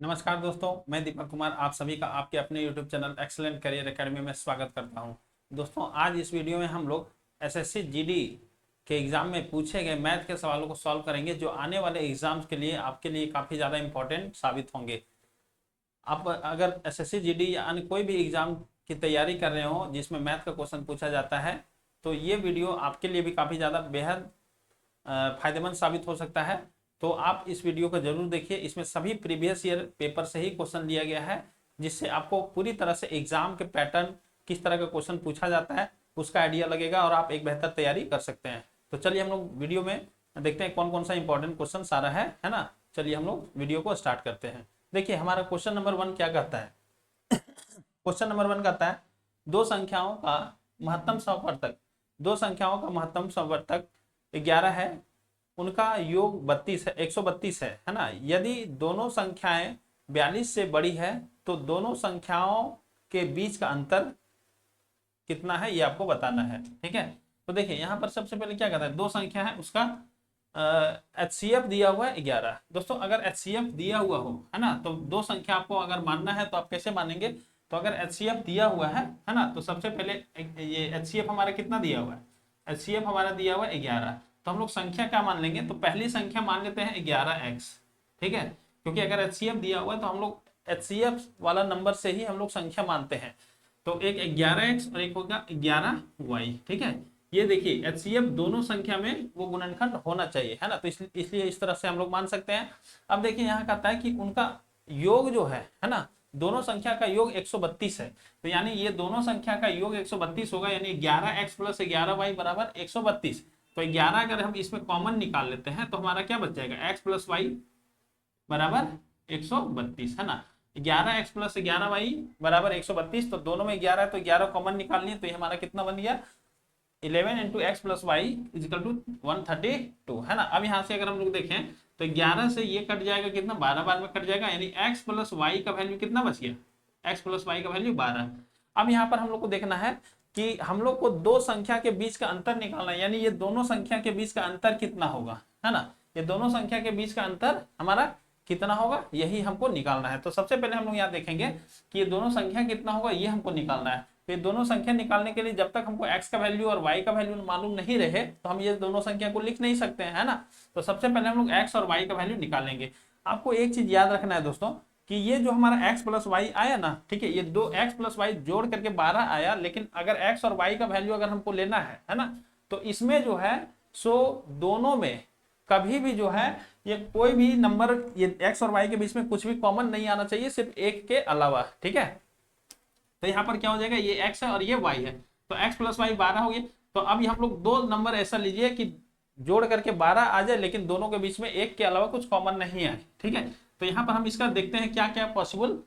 नमस्कार दोस्तों, मैं दीपक कुमार आप सभी का आपके अपने YouTube channel excellent career academy में स्वागत करता हूं। दोस्तों, आज इस वीडियो में हम लोग एसएससी जीडी के एग्ज़ाम में पूछे गए मैथ के सवालों को सॉल्व करेंगे, जो आने वाले एग्जाम्स के लिए आपके लिए काफ़ी ज़्यादा इंपॉर्टेंट साबित होंगे। आप अगर एसएससी जीडी या अन्य कोई भी एग्ज़ाम की तैयारी कर रहे हो जिसमें मैथ का क्वेश्चन पूछा जाता है, तो ये वीडियो आपके लिए भी काफ़ी ज़्यादा बेहद फायदेमंद साबित हो सकता है। तो आप इस वीडियो को जरूर देखिए। इसमें सभी प्रीवियस ईयर पेपर से ही क्वेश्चन लिया गया है, जिससे आपको पूरी तरह से एग्जाम के पैटर्न, किस तरह का क्वेश्चन पूछा जाता है, उसका आइडिया लगेगा और आप एक बेहतर तैयारी कर सकते हैं। तो चलिए हम लोग वीडियो में देखते हैं कौन कौन सा इंपॉर्टेंट क्वेश्चन सारा है ना। चलिए हम लोग वीडियो को स्टार्ट करते हैं। देखिए हमारा क्वेश्चन नंबर 1 क्या कहता है। क्वेश्चन नंबर 1 कहता है दो संख्याओं का महत्तम समवर्तक, दो संख्याओं का महत्तम समवर्तक 11 है, उनका योग 32 है, 132 है ना। यदि दोनों संख्याएं 42 से बड़ी है तो दोनों संख्याओं के बीच का अंतर कितना है, ये आपको बताना है। ठीक है, तो देखिए यहाँ पर सबसे पहले क्या कहता है, दो संख्या है, उसका HCF दिया हुआ है 11। दोस्तों अगर HCF दिया हुआ हो है ना, तो दो संख्या आपको अगर मानना है तो आप कैसे मानेंगे। तो अगर HCF दिया हुआ है ना, तो सबसे पहले ये HCF हमारा कितना दिया हुआ है, HCF हमारा दिया हुआ है 11। तो हम लोग संख्या क्या मान लेंगे, तो पहली संख्या मान लेते हैं 11x। ठीक है, क्योंकि अगर HCF दिया हुआ है तो हम लोग HCF वाला नंबर से ही हम लोग संख्या मानते हैं। तो एक 11x और एक होगा 11y। ठीक है, ये देखिए HCF दोनों संख्या में वो गुणनखंड होना चाहिए है ना, तो इसलिए इस तरह से हम लोग मान सकते हैं। अब देखिए यहाँ कहता है कि उनका योग जो है ना, दोनों संख्या का योग 132 है। तो यानी ये दोनों संख्या का योग 132 होगा, यानी 11x प्लस 11y बराबर 132। तो 11 अगर हम इसमें कॉमन निकाल लेते हैं तो हमारा क्या बच जाएगा, x प्लस वाई बराबर 132 है ना। 11x प्लस 11y बराबर 132। तो दोनों में 11 है तो 11 कॉमन निकाल लिए, तो ये हमारा कितना बन गया, 11 into x plus y equal to 132 है ना। अब यहाँ से अगर हम लोग देखें तो 11 से ये कट जाएगा, कितना 12 बार में कट जाएगा, यानी x प्लस वाई का वैल्यू कितना बच गया, x प्लस वाई का वैल्यू 12। अब यहाँ पर हम लोग को देखना है कि हम लोग को दो संख्या के बीच का अंतर निकालना है, यानी ये दोनों संख्या के बीच का अंतर कितना होगा है ना। ये दोनों संख्या के बीच का अंतर हमारा कितना होगा, यही हमको निकालना है। तो सबसे पहले हम लोग यहाँ देखेंगे कि ये दोनों संख्या कितना होगा, ये हमको निकालना है। तो ये दोनों संख्या निकालने के लिए जब तक हमको x का वैल्यू और y का वैल्यू मालूम नहीं रहे तो हम ये दोनों संख्या को लिख नहीं सकते हैं है ना। तो सबसे पहले हम लोग x और y का वैल्यू निकालेंगे। आपको एक चीज याद रखना है दोस्तों, कि ये जो हमारा x प्लस वाई आया ना, ठीक है, ये दो x प्लस वाई जोड़ करके 12 आया, लेकिन अगर x और y का वैल्यू अगर हमको लेना है ना, तो इसमें जो है सो दोनों में कभी भी जो है ये कोई भी नंबर, ये x और y के बीच में कुछ भी कॉमन नहीं आना चाहिए, सिर्फ एक के अलावा। ठीक है, तो यहाँ पर क्या हो जाएगा, ये x है और ये y है, तो x प्लस वाई 12 हो गया। तो अब हम लोग दो नंबर ऐसा लीजिए कि जोड़ करके 12 आ जाए, लेकिन दोनों के बीच में एक के अलावा कुछ कॉमन नहीं आए। ठीक है, तो यहाँ पर हम इसका देखते हैं क्या क्या पॉसिबल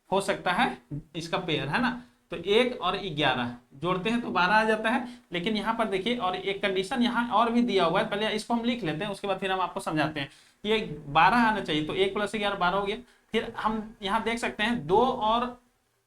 हो सकता है इसका पेयर है ना। तो 1 और 11 जोड़ते हैं तो 12 आ जाता है, लेकिन यहाँ पर देखिए और एक कंडीशन यहाँ और भी दिया हुआ है, पहले इसको हम लिख लेते हैं, उसके बाद फिर हम आपको समझाते हैं। ये 12 आना चाहिए, तो 1 प्लस 11 12 हो गया। फिर हम यहाँ देख सकते हैं 2 और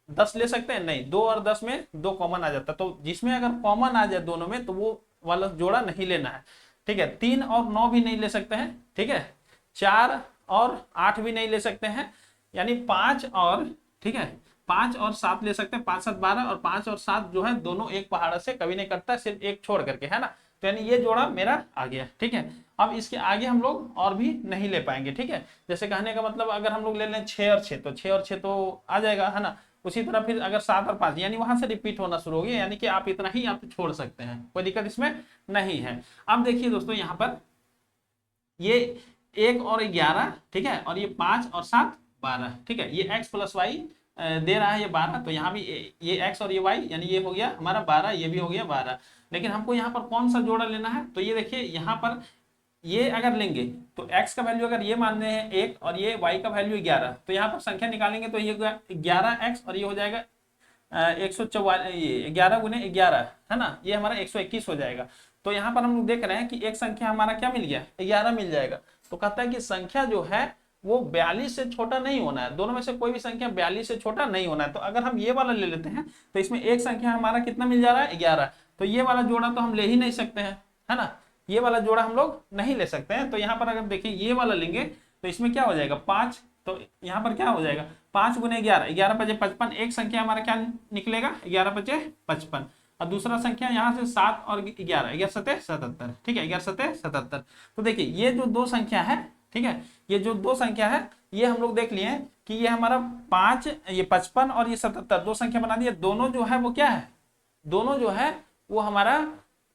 10 ले सकते हैं, नहीं 2 और 10 में 2 कॉमन आ जाता है, तो जिसमें अगर कॉमन आ जाए दोनों में तो वो वाला जोड़ा नहीं लेना है। ठीक है, 3 और 9 भी नहीं ले सकते हैं। ठीक है, 4 और 8 भी नहीं ले सकते हैं, यानी 5 और, ठीक है, 5 और 7 ले सकते हैं, 5 7 12, और 5 और 7 जो है दोनों एक पहाड़ से कभी नहीं कटता, सिर्फ एक छोड़ करके है ना। तो यानी ये जोड़ा मेरा आ गया। ठीक है, अब इसके आगे हम लोग और भी नहीं ले पाएंगे। ठीक है, जैसे कहने का मतलब अगर हम लोग ले लें 6 और 6, तो 6 और 6 तो आ जाएगा है ना। उसी तरह फिर अगर 7 और 5, यानी वहां से रिपीट होना शुरू हो गया, यानी कि आप इतना ही आप छोड़ सकते हैं, कोई दिक्कत इसमें नहीं है। अब देखिए दोस्तों यहाँ पर ये 1 और 11, ठीक है, और ये 5 और 7 12। ठीक है, ये x प्लस वाई दे रहा है ये 12, तो यहाँ भी ये x और ये y, यानी ये हो गया हमारा 12, ये भी हो गया 12। लेकिन हमको यहाँ पर कौन सा जोड़ा लेना है, तो ये देखिए यहाँ पर ये अगर लेंगे तो x का वैल्यू अगर ये मान रहे हैं 1 और ये y का वैल्यू 11, तो यहाँ पर संख्या निकालेंगे तो ये 11x और ये हो जाएगा 144, 11 गुने 11 है ना, ये हमारा 121 हो जाएगा। तो यहाँ पर हम लोग देख रहे हैं कि एक संख्या हमारा क्या मिल गया, 11 मिल जाएगा। तो कहता है कि संख्या जो है वो 42 से छोटा नहीं होना है, दोनों में से कोई भी संख्या 42 से छोटा नहीं होना है। तो अगर हम ये वाला ले लेते हैं तो इसमें एक संख्या हमारा कितना मिल जा रहा है, 11। तो ये वाला जोड़ा तो हम ले ही नहीं सकते हैं है ना, ये वाला जोड़ा हम लोग नहीं ले सकते हैं। तो यहाँ पर अगर देखिए ये वाला लेंगे तो इसमें क्या हो जाएगा, 5 तो यहाँ पर क्या हो जाएगा 5 गुने 11, 11 पचे 55, एक संख्या हमारा क्या निकलेगा 11 पचे 55, और दूसरा संख्या यहाँ से 7 और 11, 11 सते 77, ठीक है 11 सते 77। तो देखिए ये जो दो संख्या है, ठीक है, ये जो दो संख्या है ये हम लोग देख लिए कि ये हमारा 5, ये 55 और ये 77 दो संख्या बना दिए, दोनों जो है वो क्या है, दोनों जो है वो हमारा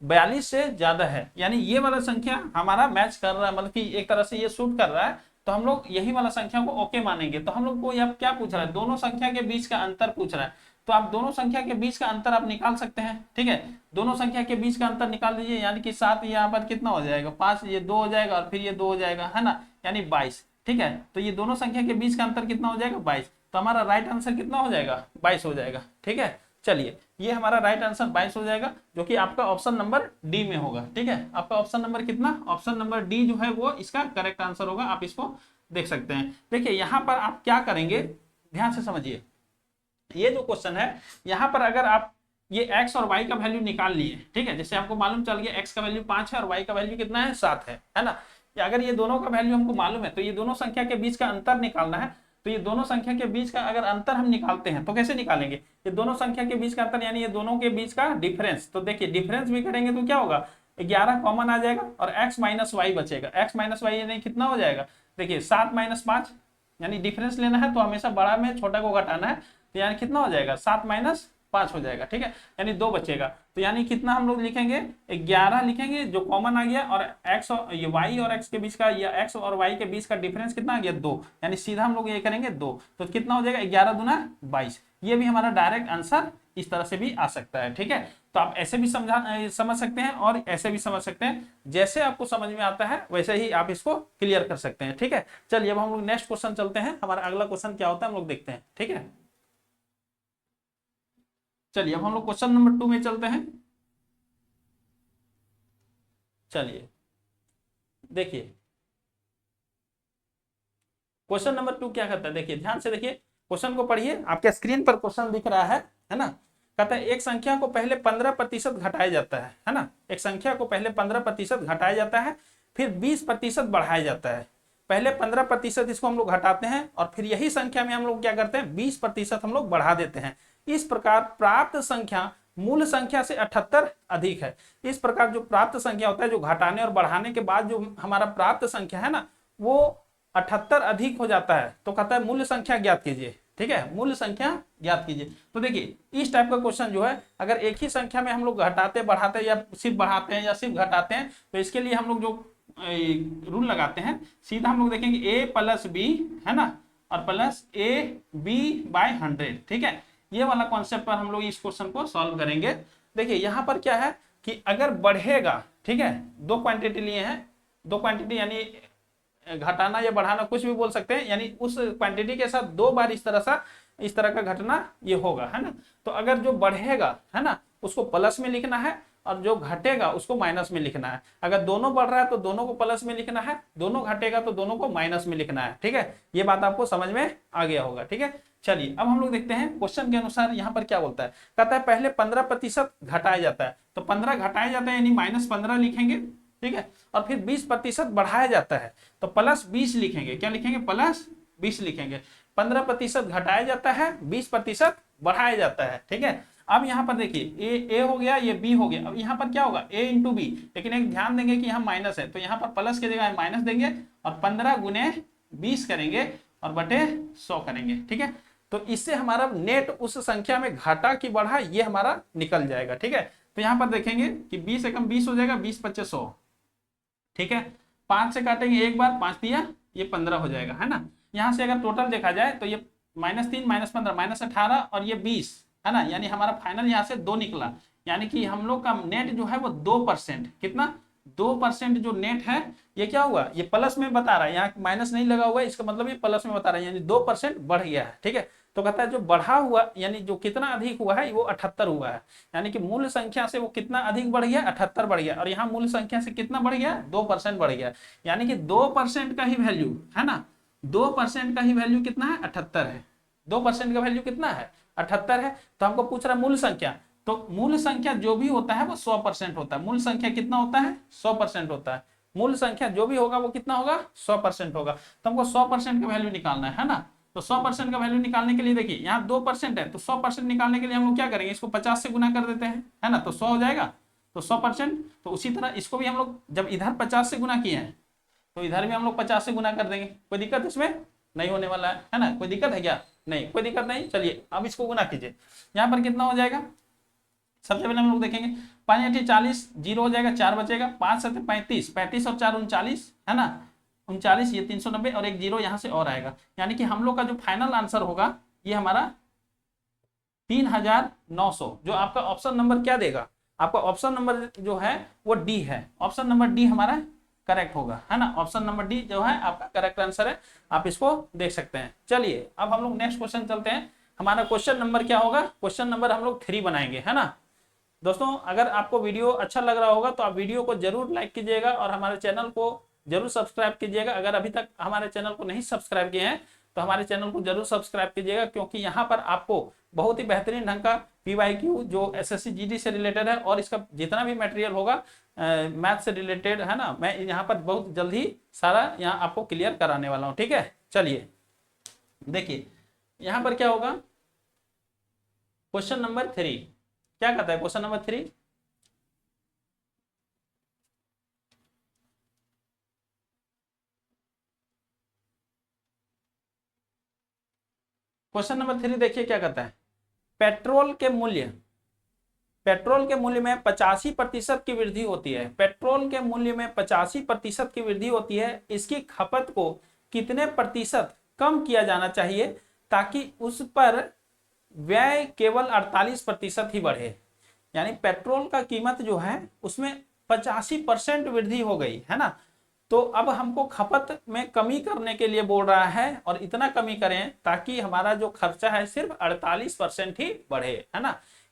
42 से ज्यादा है, यानी ये वाला संख्या हमारा मैच कर रहा है, मतलब कि एक तरह से ये सूट कर रहा है, तो हम लोग यही वाला संख्या को ओके मानेंगे। तो हम लोग को यहाँ क्या पूछ रहा है, दोनों संख्या के बीच का अंतर पूछ रहा है, तो आप दोनों संख्या के बीच का अंतर आप निकाल सकते हैं, ठीक है, दोनों संख्या के बीच का अंतर निकाल दीजिए, यानी कि 7 यहाँ पर कितना हो जाएगा 5, ये 2 हो जाएगा और फिर ये 2 हो जाएगा, है ना, यानी 22, ठीक है। तो ये दोनों संख्या के बीच का अंतर कितना हो जाएगा 22, तो हमारा राइट आंसर कितना हो जाएगा 22 हो जाएगा, ठीक है। चलिए ये हमारा राइट आंसर 22 हो जाएगा, जो कि आपका ऑप्शन नंबर डी में होगा, ठीक है। आपका ऑप्शन नंबर कितना, ऑप्शन नंबर डी जो है वो इसका करेक्ट आंसर होगा, आप इसको देख सकते हैं। देखिए यहाँ पर आप क्या करेंगे, ध्यान से समझिए, ये जो क्वेश्चन है यहाँ पर अगर आप ये x और y का वैल्यू निकाल लिए, ठीक है, जैसे हमको मालूम चल गया x का वैल्यू 5 है और y का वैल्यू कितना है 7 है ना, या अगर ये दोनों का वैल्यू हमको मालूम है तो ये दोनों संख्या के बीच का अंतर निकालना है, तो ये दोनों संख्या के बीच का अगर अंतर हम निकालते हैं तो कैसे निकालेंगे, ये दोनों संख्या के बीच का अंतर यानी ये दोनों के बीच का डिफरेंस, तो देखिए डिफरेंस भी करेंगे तो क्या होगा 11 कॉमन आ जाएगा और x माइनस वाई बचेगा, x माइनस वाई यानी कितना हो जाएगा, देखिए 7 माइनस 5, यानी डिफरेंस लेना है तो हमेशा बड़ा में छोटा को घटाना है, तो यानी कितना हो जाएगा 7 माइनस 5 हो जाएगा, ठीक है, यानी 2 बचेगा, तो यानी कितना हम लोग लिखेंगे 11 लिखेंगे जो कॉमन आ गया, और x और ये y और x के बीच का, या x और y के बीच का डिफरेंस कितना आ गया 2, यानी सीधा हम लोग ये करेंगे 2, तो कितना हो जाएगा 11 दूना 22। ये भी हमारा डायरेक्ट आंसर इस तरह से भी आ सकता है, ठीक है। तो आप ऐसे भी समझ सकते हैं और ऐसे भी समझ सकते हैं, जैसे आपको समझ में आता है वैसे ही आप इसको क्लियर कर सकते हैं, ठीक है। चलिए अब हम लोग नेक्स्ट क्वेश्चन चलते हैं, हमारा अगला क्वेश्चन क्या होता है हम लोग देखते हैं, ठीक है। चलिए अब हम लोग क्वेश्चन नंबर 2 में चलते हैं। चलिए देखिए क्वेश्चन नंबर 2 क्या कहता है, देखिए ध्यान से देखिए, क्वेश्चन को पढ़िए, आपके स्क्रीन पर क्वेश्चन दिख रहा है ना। कहता है एक संख्या को पहले 15% घटाया जाता है ना, एक संख्या को पहले 15% घटाया जाता है, फिर 20% बढ़ाया जाता है। पहले 15% इसको हम लोग घटाते हैं और फिर यही संख्या में हम लोग क्या करते हैं 20% हम लोग बढ़ा देते हैं। इस प्रकार प्राप्त संख्या मूल संख्या से 78 अधिक है। इस प्रकार जो प्राप्त संख्या होता है, जो घटाने और बढ़ाने के बाद जो हमारा प्राप्त संख्या है ना, वो 78 अधिक हो जाता है। तो कहता है मूल्य संख्या ज्ञात कीजिए, ठीक है, मूल्य संख्या ज्ञात कीजिए। तो देखिए इस टाइप का क्वेश्चन जो है, अगर एक ही संख्या में हम लोग घटाते बढ़ाते या सिर्फ बढ़ाते हैं या सिर्फ घटाते हैं, तो इसके लिए हम लोग जो रूल लगाते हैं, सीधा हम लोग देखेंगे a प्लस बी, है ना, और प्लस ए बी बाय 100, ठीक है। ये वाला कॉन्सेप्ट पर हम लोग इस क्वेश्चन को सॉल्व करेंगे। देखिए यहाँ पर क्या है कि अगर बढ़ेगा, ठीक है, दो क्वांटिटी लिए हैं, दो क्वांटिटी यानी घटाना या बढ़ाना कुछ भी बोल सकते हैं, यानी उस क्वांटिटी के साथ 2 बार इस तरह का घटना ये होगा, है ना। तो अगर जो बढ़ेगा, है ना, उसको प्लस में लिखना है और जो घटेगा उसको माइनस में लिखना है। अगर दोनों बढ़ रहा है तो दोनों को प्लस में लिखना है, दोनों घटेगा तो दोनों को माइनस में लिखना है, ठीक है। ये बात आपको समझ में आ गया होगा, ठीक है। चलिए अब हम लोग देखते हैं क्वेश्चन के अनुसार यहाँ पर क्या बोलता है। कहता है पहले 15% घटाया जाता है, तो 15 घटाया जाता है यानी -15 लिखेंगे, ठीक है, और फिर 20% बढ़ाया जाता है तो +20 लिखेंगे। क्या लिखेंगे? +20 लिखेंगे। 15% घटाया जाता है, 20% बढ़ाया जाता है, ठीक है। अब यहाँ पर देखिए ए हो गया, ये बी हो गया। अब यहाँ पर क्या होगा a इंटू बी, लेकिन एक ध्यान देंगे कि यहाँ माइनस है तो यहाँ पर प्लस की जगह माइनस देंगे और 15 गुने 20 करेंगे और बटे 100 करेंगे, ठीक है। तो इससे हमारा नेट उस संख्या में घटा की बढ़ा ये हमारा निकल जाएगा, ठीक है। तो यहाँ पर देखेंगे कि 20 से कम 20 हो जाएगा, 20 × 100, ठीक है। 5 से काटेंगे एक बार, 5 दिया ये 15 हो जाएगा, है ना। यहाँ से अगर टोटल देखा जाए तो ये -3 -15 -18 और ये 20, है ना, यानी हमारा फाइनल यहाँ से 2 निकला। यानी कि हम लोग का नेट जो है वो 2%, कितना 2% जो नेट है ये क्या हुआ, ये प्लस में बता रहा है, यहाँ माइनस नहीं लगा हुआ है, इसका मतलब ये प्लस में बता रहा है, यानी 2% बढ़ गया है, ठीक है। तो कहता है जो बढ़ा हुआ यानी जो कितना अधिक हुआ है वो 78 हुआ है, यानी कि मूल संख्या से वो कितना अधिक बढ़ गया, 78 बढ़ गया। और यहाँ मूल संख्या से कितना बढ़ गया, 2% बढ़ गया। यानी कि 2% का ही वैल्यू, है ना, 2% का ही वैल्यू कितना है, 78 है। 2% का वैल्यू कितना है, 78 है। तो हमको पूछ रहा है मूल संख्या, तो मूल संख्या जो भी होता है वो 100% होता है। मूल संख्या कितना होता है, 100% होता है। मूल संख्या जो भी होगा वो कितना होगा 100% होगा। तो हमको 100% का वैल्यू निकालना है ना। तो 100% का वैल्यू निकालने के लिए देखिए यहाँ 2% है, तो 100% निकालने के लिए हम लोग क्या करेंगे, इसको 50 से गुना कर देते हैं, है ना, तो 100 हो जाएगा। तो 100%, तो उसी तरह इसको भी हम लोग जब इधर 50 से गुना किए हैं तो इधर भी हम लोग 50 से गुना कर देंगे। कोई दिक्कत इसमें नहीं होने वाला है ना, कोई दिक्कत है क्या, नहीं कोई दिक्कत नहीं। चलिए अब इसको गुना कीजिए, यहाँ पर कितना हो जाएगा, सबसे पहले हम लोग देखेंगे 5 × 40, 0 हो जाएगा, 4 बचेगा, 5 × 7 35, 35 और 4 39, है ना, 39, ये 390 और एक 0 यहाँ से और आएगा। यानी कि हम लोग का जो फाइनल आंसर होगा ये हमारा 3900। जो आपका ऑप्शन नंबर क्या देगा, आपका ऑप्शन नंबर जो है वो डी है, ऑप्शन नंबर डी हमारा करेक्ट होगा, है ना, ऑप्शन नंबर डी जो है आपका करेक्ट आंसर है, आप इसको देख सकते हैं। चलिए अब हम लोग नेक्स्ट क्वेश्चन चलते हैं। हमारा क्वेश्चन नंबर क्या होगा, क्वेश्चन नंबर हम लोग 3 बनाएंगे, है ना। दोस्तों अगर आपको वीडियो अच्छा लग रहा होगा तो आप वीडियो को जरूर लाइक कीजिएगा और हमारे चैनल को जरूर सब्सक्राइब कीजिएगा। अगर अभी तक हमारे चैनल को नहीं सब्सक्राइब किए हैं तो हमारे चैनल को जरूर सब्सक्राइब कीजिएगा, क्योंकि यहाँ पर आपको बहुत ही बेहतरीन ढंग का PYQ जो SSC GD से रिलेटेड है और इसका जितना भी मटेरियल होगा मैथ से रिलेटेड, है ना, मैं यहाँ पर बहुत जल्द ही सारा यहाँ आपको क्लियर कराने वाला हूँ, ठीक है। चलिए देखिए यहाँ पर क्या होगा, क्वेश्चन नंबर 3 क्या कहता है, क्वेश्चन नंबर 3 क्वेश्चन नंबर 3 देखिए क्या कहता है, पेट्रोल के मूल्य में 85% की वृद्धि होती है। पेट्रोल के मूल्य में 85% की वृद्धि होती है, इसकी खपत को कितने प्रतिशत कम किया जाना चाहिए ताकि उस पर व्यय केवल 48% ही बढ़े। यानी पेट्रोल का कीमत जो है उसमें 85% वृद्धि हो गई, है ना। तो अब हमको खपत में कमी करने के लिए बोल रहा है और इतना कमी करें ताकि हमारा जो खर्चा है सिर्फ 48% ही बढ़े, है ना।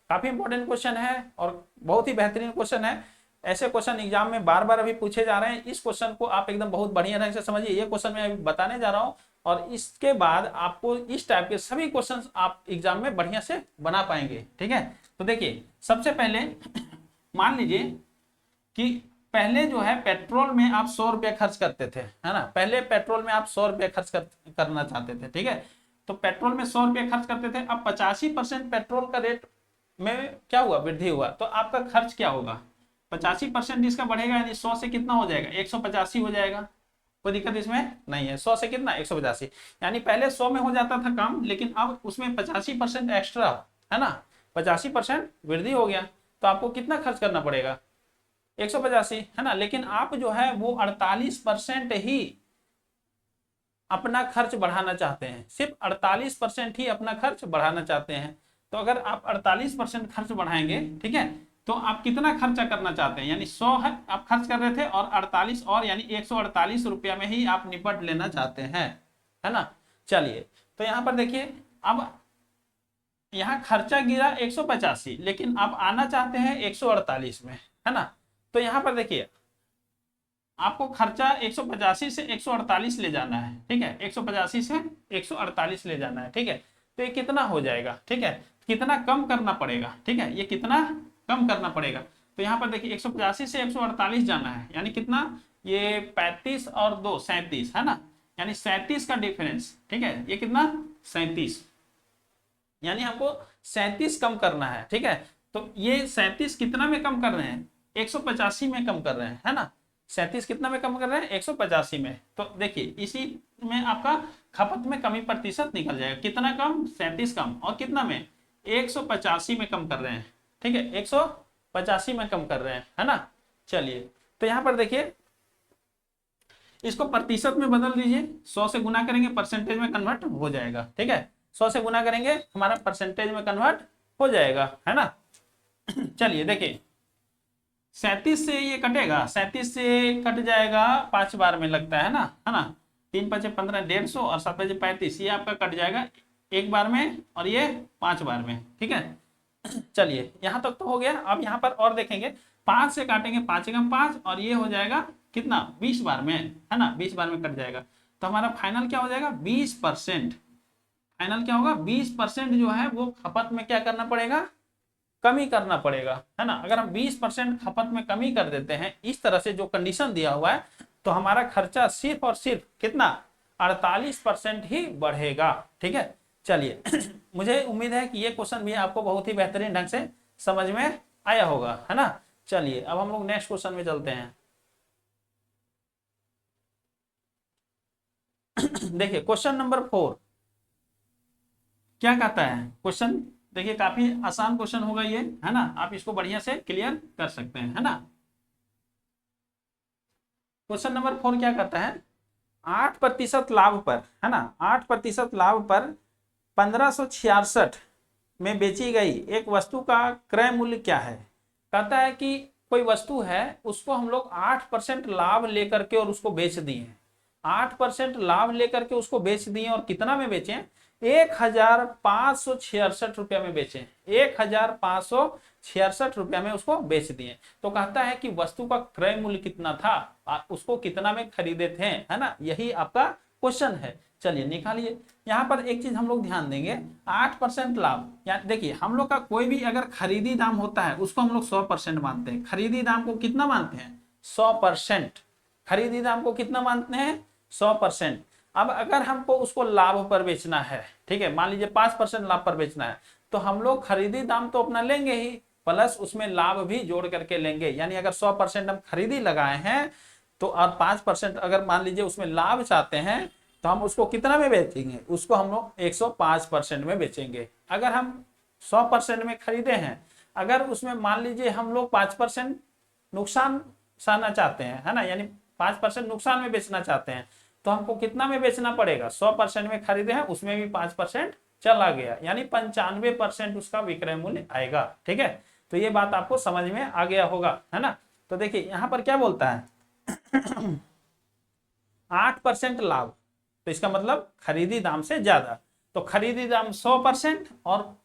काफी इंपॉर्टेंट क्वेश्चन है और बहुत ही बेहतरीन क्वेश्चन है। ऐसे क्वेश्चन एग्जाम में बार बार अभी पूछे जा रहे हैं। इस क्वेश्चन को आप एकदम बहुत बढ़िया ढंग से समझिए। ये क्वेश्चन मैं अभी बताने जा रहा हूँ और इसके बाद आपको इस टाइप के सभी क्वेश्चन आप एग्जाम में बढ़िया से बना पाएंगे, ठीक है। तो देखिए सबसे पहले मान लीजिए कि पहले जो है पेट्रोल में आप 100 रुपया खर्च करते थे, है ना, पहले पेट्रोल में आप 100 रुपया खर्च करना चाहते थे, ठीक है। तो पेट्रोल में 100 रुपया खर्च करते थे, अब 85% पेट्रोल का रेट में क्या हुआ, वृद्धि हुआ, तो आपका खर्च क्या होगा, 85% इसका बढ़ेगा, यानी 100 से कितना हो जाएगा, 185 हो जाएगा। कोई दिक्कत इसमें नहीं है, 100 से कितना 185, यानी पहले 100 में हो जाता था काम, लेकिन अब उसमें 85% एक्स्ट्रा, है ना, 85% वृद्धि हो गया, तो आपको कितना खर्च करना पड़ेगा 185, है ना। लेकिन आप जो है वो 48% ही अपना खर्च बढ़ाना चाहते हैं, सिर्फ 48% ही अपना खर्च बढ़ाना चाहते हैं। तो अगर आप 48% खर्च बढ़ाएंगे, ठीक है, तो आप कितना खर्चा करना चाहते हैं, यानी 100 है आप खर्च कर रहे थे और 48 और यानी 148 रुपया में ही आप निपट लेना चाहते हैं, है ना। चलिए तो यहाँ पर देखिए, अब यहाँ खर्चा गिरा 185, लेकिन आप आना चाहते हैं 148 में, है ना। तो यहाँ पर देखिए आपको खर्चा 185 से 148 ले जाना है, ठीक है, 185 से 148 ले जाना है, ठीक है। तो ये कितना हो जाएगा, ठीक है, कितना कम करना पड़ेगा, ठीक है, ये कितना कम करना पड़ेगा। तो यहाँ पर देखिए 185 से 148 जाना है, यानी कितना, ये 35 और 2 37, है ना, यानी 37 का डिफरेंस, ठीक है, ये कितना 37, यानी हमको 37 कम करना है, ठीक है। तो ये 37 कितना में कम कर रहे हैं, 185 में कम कर रहे हैं, है ना, 37 कितना में कम कर रहे हैं 185 में। तो देखिए इसी में आपका खपत में कमी प्रतिशत निकल जाएगा, कितना कम 37 कम, और कितना में 185 में कम कर रहे हैं, ठीक है, 185 में कम कर रहे हैं, है ना। चलिए तो यहाँ पर देखिए इसको प्रतिशत में बदल दीजिए, 100 से गुना करेंगे परसेंटेज में कन्वर्ट हो जाएगा, ठीक है, 100 से गुना करेंगे हमारा परसेंटेज में कन्वर्ट हो जाएगा, है ना। चलिए देखिए 37 से ये कटेगा, 37 से कट जाएगा 5 बार में लगता है ना, 3 5 15 150 और 7 5 35, ये आपका कट जाएगा एक बार में और ये 5 बार में, ठीक है। चलिए यहाँ तक तो हो गया। अब यहाँ पर और देखेंगे, 5 से काटेंगे 5 एकम 5 और ये हो जाएगा कितना 20 बार में, है ना, 20 बार में कट जाएगा। तो हमारा फाइनल क्या हो जाएगा 20%, फाइनल क्या होगा 20% जो है वो खपत में क्या करना पड़ेगा कमी करना पड़ेगा, है ना। अगर हम 20% खपत में कमी कर देते हैं इस तरह से जो कंडीशन दिया हुआ है, तो हमारा खर्चा सिर्फ और सिर्फ कितना 48% ही बढ़ेगा। ठीक है, चलिए मुझे उम्मीद है कि ये क्वेश्चन भी आपको बहुत ही बेहतरीन ढंग से समझ में आया होगा, है ना। चलिए अब हम लोग नेक्स्ट क्वेश्चन में चलते हैं। देखिए क्वेश्चन नंबर 4 क्या कहता है। क्वेश्चन देखिए काफी आसान क्वेश्चन होगा ये, है ना। आप इसको बढ़िया से क्लियर कर सकते हैं, है ना। क्वेश्चन नंबर 4 क्या कहता है, 8% लाभ पर, है ना, 8% लाभ पर 1566 में बेची गई एक वस्तु का क्रय मूल्य क्या है। कहता है कि कोई वस्तु है, उसको हम लोग 8% लाभ लेकर के और उसको बेच दिए, 8% लाभ लेकर के उसको बेच दिए और कितना में बेचे, 1566 रुपया में बेचे, 1566 रुपया में उसको बेच दिए। तो कहता है कि वस्तु का क्रय मूल्य कितना था, उसको कितना में खरीदे थे, है ना, यही आपका क्वेश्चन है। चलिए निकालिए। यहाँ पर एक चीज हम लोग ध्यान देंगे, 8% लाभ, या देखिए हम लोग का कोई भी अगर खरीदी दाम होता है उसको हम लोग 100% मानते हैं। खरीदी दाम को कितना मानते हैं, 100%। खरीदी दाम को कितना मानते हैं, 100%। अब अगर हमको उसको लाभ पर बेचना है, ठीक है, मान लीजिए 5% लाभ पर बेचना है, तो हम लोग खरीदी दाम तो अपना लेंगे ही, प्लस उसमें लाभ भी जोड़ करके लेंगे। यानी अगर 100% हम खरीदी लगाए हैं तो और 5% अगर मान लीजिए उसमें लाभ चाहते हैं, तो हम उसको कितना में बेचेंगे, उसको हम लोग 105% में बेचेंगे। अगर हम 100% में खरीदे हैं, अगर उसमें मान लीजिए हम लोग 5% नुकसान सहना चाहते हैं, है ना, यानी 5% नुकसान में बेचना चाहते हैं, तो हमको कितना में बेचना पड़ेगा, 100% में खरीदे हैं, उसमें भी 5% चला गया, यानी 95% उसका विक्रय मूल्य आएगा। ठीक है, तो ये बात आपको समझ में आ गया होगा, है ना। तो देखिए यहां पर क्या बोलता है 8% लाभ, तो इसका मतलब खरीदी दाम से ज्यादा, तो खरीदी दाम 100% और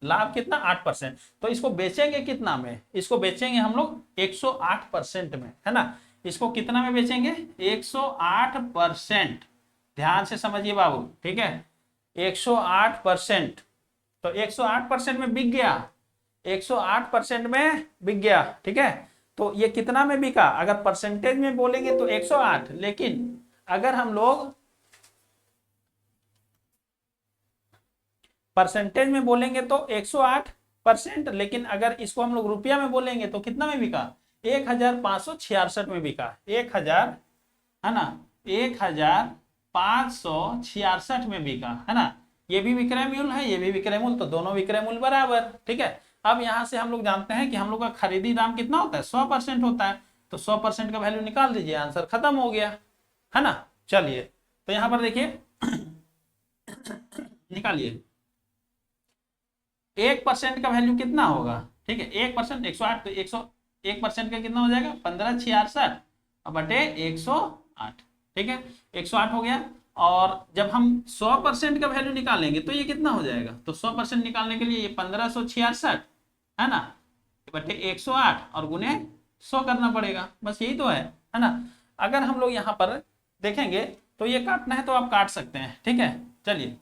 लाभ कितना 8%, तो इसको बेचेंगे कितना में, इसको बेचेंगे हम लोग 108% में, है ना। इसको कितना में बेचेंगे, 108%। ध्यान से समझिए बाबू, ठीक है, 108%। तो 108% में बिक गया, 108% में बिक गया। ठीक है, तो ये कितना में बिका, अगर परसेंटेज में बोलेंगे तो 108, लेकिन अगर हम लोग परसेंटेज में बोलेंगे तो 108%, लेकिन अगर इसको हम लोग रुपया में बोलेंगे तो कितना में बिका, 1566 में बिका, 1000, है ना, 1566 में बिका, है ना। ये भी विक्रय मूल्य है, ये भी विक्रय मूल्य, तो दोनों विक्रय मूल्य बराबर। ठीक है, अब यहां से हम लोग जानते हैं कि हम लोग का खरीदी दाम कितना होता है, 100% होता है, तो 100% का वैल्यू निकाल दीजिए, आंसर खत्म हो गया, है ना। चलिए तो यहां पर देखिए निकालिए, 1% का वैल्यू कितना होगा, ठीक है, 1% 108, तो 1% का कितना हो जाएगा 1566 बटे 108। ठीक है, 108 हो गया। और जब हम 100% का वैल्यू निकालेंगे तो ये कितना हो जाएगा, तो 100% निकालने के लिए ये 1566, है ना, बटे 108 और गुने 100 करना पड़ेगा, बस यही तो है ना। अगर हम लोग यहाँ पर देखेंगे तो ये काटना है तो आप काट सकते हैं। ठीक है, चलिए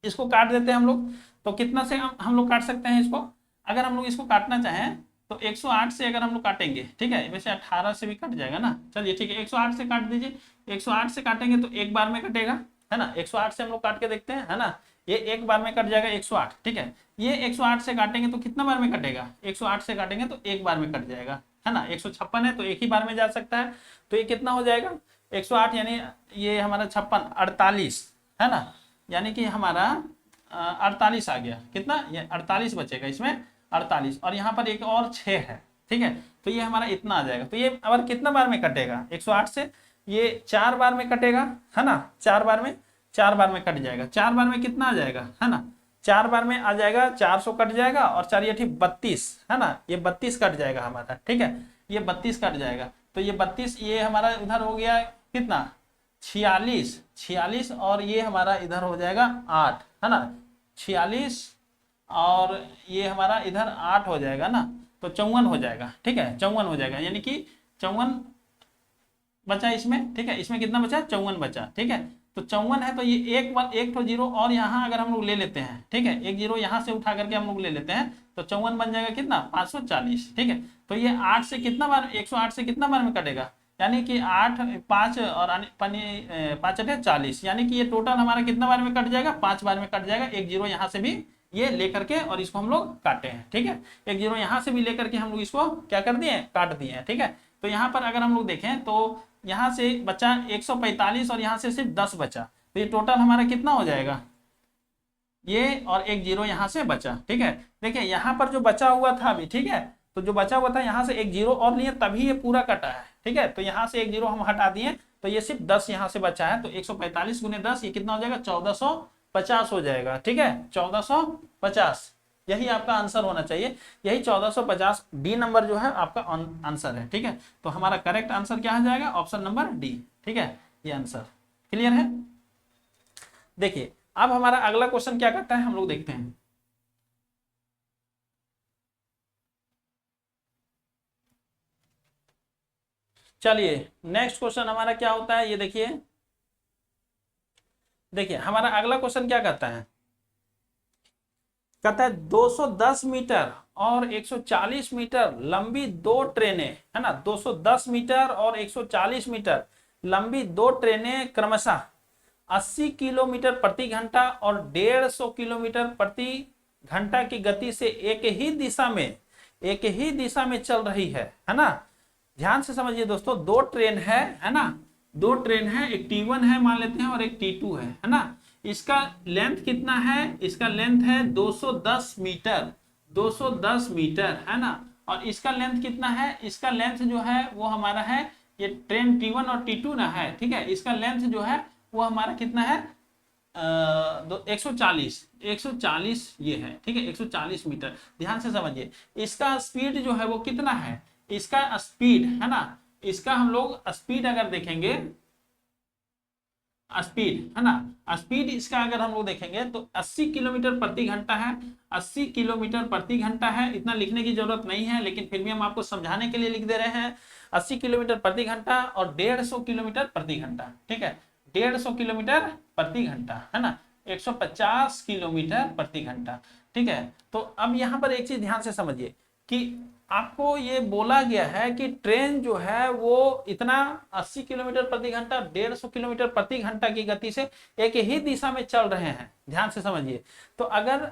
इसको काट देते हैं हम लोग, तो कितना से हम लोग काट सकते हैं इसको, अगर हम लोग इसको काटना चाहें तो 108 से अगर हम लोग काटेंगे, ठीक है, वैसे 18 से भी कट जाएगा ना, चलिए ठीक है 108 से काट दीजिए। 108 से काटेंगे तो एक बार में कटेगा, है ना, 108 से हम लोग काट के देखते हैं, है ना, ये एक बार में कट जाएगा 108। ठीक है, ये 108 से काटेंगे तो कितना बार में कटेगा, 108 से काटेंगे तो एक बार में कट जाएगा, है ना, 156 है तो एक ही बार में जा सकता है, तो ये कितना हो जाएगा 108, यानी ये हमारा 56 48, है ना, यानी कि हमारा 48 आ गया, कितना, ये 48 बचेगा इसमें, 48, और यहाँ पर एक और 6 है। ठीक है, तो ये हमारा इतना आ जाएगा, तो ये अब कितना बार में कटेगा 108 से, ये 4 बार में कटेगा, है ना, 4 बार में कट जाएगा, 4 बार में कितना आ जाएगा, है ना, 4 बार में आ जाएगा 400 कट जाएगा, और 4 ये ठीक 32, है ना, ये 32 कट जाएगा हमारा। ठीक है, ये 32 कट जाएगा, तो ये 32 ये हमारा इधर हो गया कितना 46, और ये हमारा इधर हो जाएगा 8, है ना, 46 और ये हमारा इधर 8 हो जाएगा ना, तो 54 हो जाएगा। ठीक है, 54 हो जाएगा, यानी कि 54 बचा इसमें। ठीक है, इसमें कितना बचा 54 बचा। ठीक है, तो 54 है, तो ये एक तो जीरो और यहाँ अगर हम लोग ले लेते हैं, ठीक है, एक जीरो यहाँ से उठा करके हम लोग ले लेते हैं, तो 54 बन जाएगा कितना 540, ठीक है। तो ये 8 से कितना बार 108 से कितना बार में कटेगा, यानी कि 8 5 और 5 8 40, यानी कि ये टोटल हमारा कितना बार में कट जाएगा, 5 बार में कट जाएगा। एक जीरो यहाँ से भी ये लेकर के और इसको हम लोग काटे हैं, ठीक है। एक जीरो यहाँ से भी लेकर के हम लोग इसको क्या कर दिए, काट दिए हैं, ठीक है। तो यहाँ पर अगर हम लोग देखें तो यहाँ से बचा 145 और यहाँ से सिर्फ 10 बचा, तो ये टोटल हमारा कितना हो जाएगा, ये और एक जीरो यहाँ से बचा, ठीक है। देखिए यहाँ पर जो बचा हुआ था अभी, ठीक है, तो जो बचा हुआ था यहाँ से एक जीरो और लिए तभी ये पूरा कटा है, ठीक है। तो यहाँ से एक जीरो हम हटा दिए तो ये सिर्फ 10 यहाँ से बचा है, तो 145 गुने 10 ये कितना हो जाएगा 1450 हो जाएगा, ठीक है, 1450। यही आपका आंसर होना चाहिए, यही 1450 डी नंबर जो है आपका आंसर है, ठीक है। तो हमारा करेक्ट आंसर क्या हो जाएगा, ऑप्शन नंबर डी, ठीक है, ये आंसर क्लियर है। देखिए अब हमारा अगला क्वेश्चन क्या करता है हम लोग देखते हैं। चलिए नेक्स्ट क्वेश्चन हमारा क्या होता है, ये देखिए। देखिए हमारा अगला क्वेश्चन क्या करता है, कहता है 210 मीटर और 140 मीटर लंबी दो ट्रेनें, है ना, 210 मीटर और 140 मीटर लंबी दो ट्रेनें क्रमशः 80 किलोमीटर प्रति घंटा और 150 किलोमीटर प्रति घंटा की गति से एक ही दिशा में चल रही है ना। ध्यान से समझिए दोस्तों, दो ट्रेन है ना, दो ट्रेन है, एक T1 है मान लेते हैं और एक T2 है ना। इसका लेंथ कितना है, इसका लेंथ है 210 मीटर, 210 मीटर है ना। और इसका लेंथ कितना है, इसका लेंथ जो है वो हमारा है, ये ट्रेन T1 और T2 ना है, ठीक है। इसका लेंथ जो है वो हमारा कितना है 140 ये है, ठीक है, 140 मीटर। ध्यान से समझिए, इसका स्पीड जो है वो कितना है, इसका स्पीड है ना, इसका हम लोग स्पीड अगर देखेंगे, स्पीड है ना, स्पीड इसका अगर हम लोग देखेंगे तो 80 किलोमीटर प्रति घंटा है, 80 किलोमीटर प्रति घंटा है। इतना लिखने की जरूरत नहीं है, लेकिन फिर भी हम आपको समझाने के लिए लिख दे रहे हैं। 80 किलोमीटर प्रति घंटा और 150 किलोमीटर प्रति घंटा, ठीक है, 150 किलोमीटर प्रति घंटा है ना, 150 किलोमीटर प्रति घंटा, ठीक है। तो अब यहाँ पर एक चीज ध्यान से समझिए कि आपको ये बोला गया है कि ट्रेन जो है वो इतना 80 किलोमीटर प्रति घंटा 150 किलोमीटर प्रति घंटा की गति से एक ही दिशा में चल रहे हैं। ध्यान से समझिए, तो अगर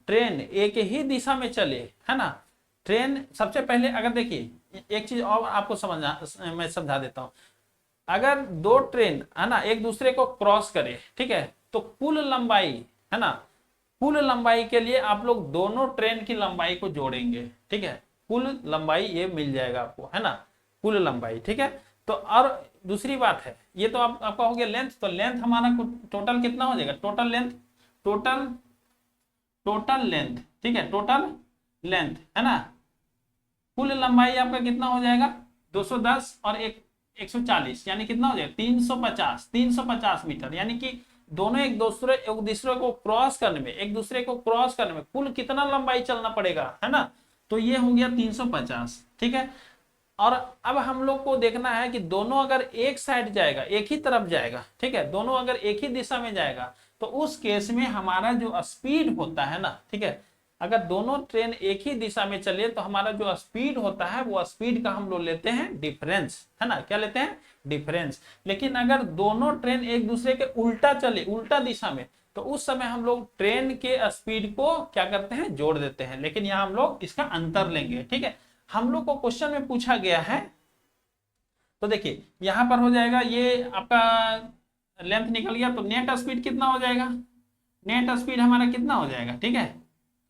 ट्रेन एक ही दिशा में चले, है ना, ट्रेन सबसे पहले अगर देखिए एक चीज और आपको समझना, मैं समझा देता हूं। अगर दो ट्रेन है ना एक दूसरे को क्रॉस करे, ठीक है, तो कुल लंबाई है ना, कुल लंबाई के लिए आप लोग दोनों ट्रेन की लंबाई को जोड़ेंगे, ठीक है, कुल लंबाई ये मिल जाएगा आपको, है ना, कुल लंबाई, ठीक है। तो और दूसरी बात है, ये तो आपका हो गया लेंथ, तो लेंथ हमारा टोटल कितना हो जाएगा, टोटल लेंथ, टोटल लेंथ, ठीक है, टोटल लेंथ है ना, कुल लंबाई आपका कितना हो जाएगा 210 और 140, यानी कितना हो जाएगा 350 मीटर। यानी कि दोनों एक दूसरे को क्रॉस करने में कुल कितना लंबाई चलना पड़ेगा, है ना, तो ये हो गया 350, ठीक है। और अब हम लोग को देखना है कि दोनों अगर एक साइड जाएगा, एक ही तरफ जाएगा, ठीक है, दोनों अगर एक ही दिशा में जाएगा, तो उस केस में हमारा जो स्पीड होता है ना, ठीक है, अगर दोनों ट्रेन एक ही दिशा में चले तो हमारा जो स्पीड होता है वो स्पीड का हम लोग लेते हैं डिफरेंस, है ना, क्या लेते हैं डिफरेंस। लेकिन अगर दोनों ट्रेन एक दूसरे के उल्टा चले, उल्टा दिशा में, तो उस समय हम लोग ट्रेन के स्पीड को क्या करते हैं, जोड़ देते हैं। लेकिन यहाँ हम लोग इसका अंतर लेंगे, ठीक है। हम लोग को क्वेश्चन में पूछा गया है, तो देखिए यहाँ पर हो जाएगा, ये आपका लेंथ निकल गया, तो नेट स्पीड कितना हो जाएगा, नेट स्पीड हमारा कितना हो जाएगा, ठीक है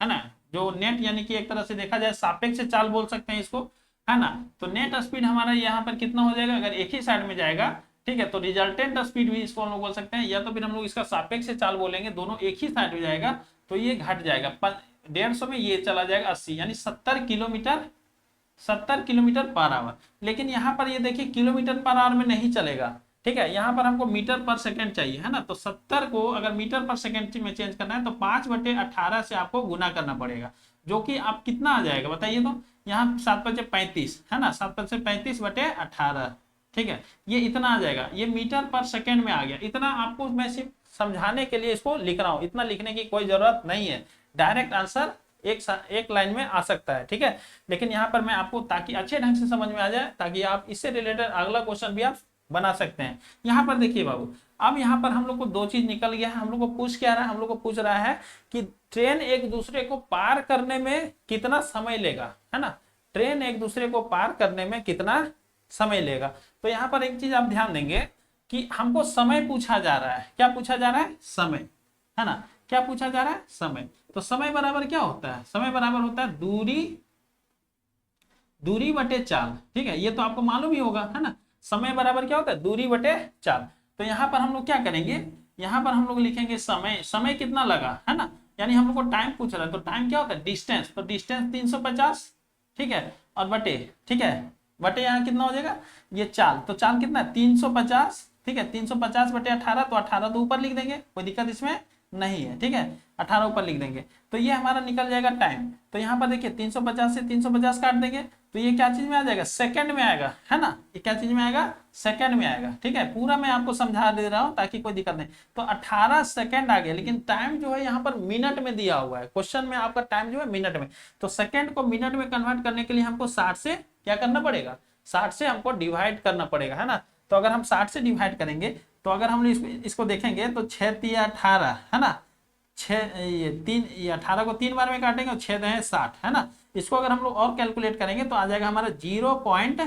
ना। जो नेट यानी कि एक तरह से देखा जाए सापेक्ष चाल बोल सकते हैं इसको, है ना। तो नेट स्पीड हमारा यहाँ पर कितना हो जाएगा, अगर एक ही साइड में जाएगा, ठीक है, तो रिजल्टेंट स्पीड भी इसको हम लोग बोल सकते हैं, या तो फिर हम लोग इसका सापेक्ष चाल बोलेंगे, दोनों एक ही साइड में जाएगा तो ये घट जाएगा 150 में ये चला जाएगा 80, यानी 70 किलोमीटर पर आवर। लेकिन यहाँ पर ये देखिए किलोमीटर पर आवर में नहीं चलेगा, ठीक है, यहाँ पर हमको मीटर पर सेकंड चाहिए, है ना। तो 70 को अगर मीटर पर सेकंड में चेंज करना है तो 5/18 से आपको गुना करना पड़ेगा, जो कि आप कितना आ जाएगा बताइए। तो यहाँ 7×5 = 35 है ना, 7×35/18 ठीक है, ये इतना आ जाएगा, ये मीटर पर सेकेंड में आ गया। इतना आपको मैं सिर्फ समझाने के लिए इसको लिख रहा हूं, इतना लिखने की कोई जरूरत नहीं है, डायरेक्ट आंसर एक लाइन में आ सकता है, ठीक है। लेकिन यहाँ पर मैं आपको ताकि अच्छे ढंग से समझ में आ जाए, ताकि आप इससे रिलेटेड अगला क्वेश्चन भी आप बना सकते हैं। यहाँ पर देखिए बाबू, अब यहाँ पर हम लोग को दो चीज निकल गया है। हम लोग को पूछ क्या रहा है, हम लोग को पूछ रहा है कि ट्रेन एक दूसरे को पार करने में कितना समय लेगा, है ना, ट्रेन एक दूसरे को पार करने में कितना समय लेगा। तो यहाँ पर एक चीज आप ध्यान देंगे कि हमको समय पूछा जा रहा है। क्या पूछा जा रहा है? समय, है ना। क्या पूछा जा रहा है? समय। तो समय बराबर क्या होता है? समय बराबर होता है दूरी बटे चाल, ठीक है, ये तो आपको मालूम ही होगा, है ना। समय बराबर क्या होता है? दूरी बटे चाल। तो यहाँ पर हम लोग क्या करेंगे, यहाँ पर हम लोग लिखेंगे समय, समय कितना लगा, है ना, यानी हम लोग को टाइम पूछ रहा है। तो टाइम क्या होता है? डिस्टेंस, तो डिस्टेंस 350, ठीक है, और बटे, ठीक है, बटे यहाँ कितना हो जाएगा, ये चाल, तो चाल कितना है? 350, ठीक है, 350 बटे 18, तो 18 तो ऊपर लिख देंगे, कोई दिक्कत इसमें नहीं है, ठीक है, 18 ऊपर लिख देंगे। तो ये हमारा निकल जाएगा टाइम। तो यहाँ पर देखिए 350 से 350 काट देंगे, तो ये क्या चीज में आ जाएगा? सेकंड में आएगा, है ना, ये क्या चीज में आएगा? सेकंड में आएगा, ठीक है। पूरा मैं आपको समझा दे रहा हूँ ताकि कोई दिक्कत नहीं। तो 18 सेकंड आ गया, लेकिन टाइम जो है यहाँ पर मिनट में दिया हुआ है, क्वेश्चन में आपका टाइम जो है मिनट में। तो सेकंड को मिनट में कन्वर्ट करने के लिए हमको 60 से क्या करना पड़ेगा? 60 से हमको डिवाइड करना पड़ेगा, है ना। तो अगर हम 60 से डिवाइड करेंगे, तो अगर हम इसको देखेंगे तो 6 तिया 18, है ना, 6 ये 18 को 3 बार में काटेंगे और 6 दें 60, है ना। इसको अगर हम लोग और कैलकुलेट करेंगे तो आ जाएगा हमारा 0 पॉइंट,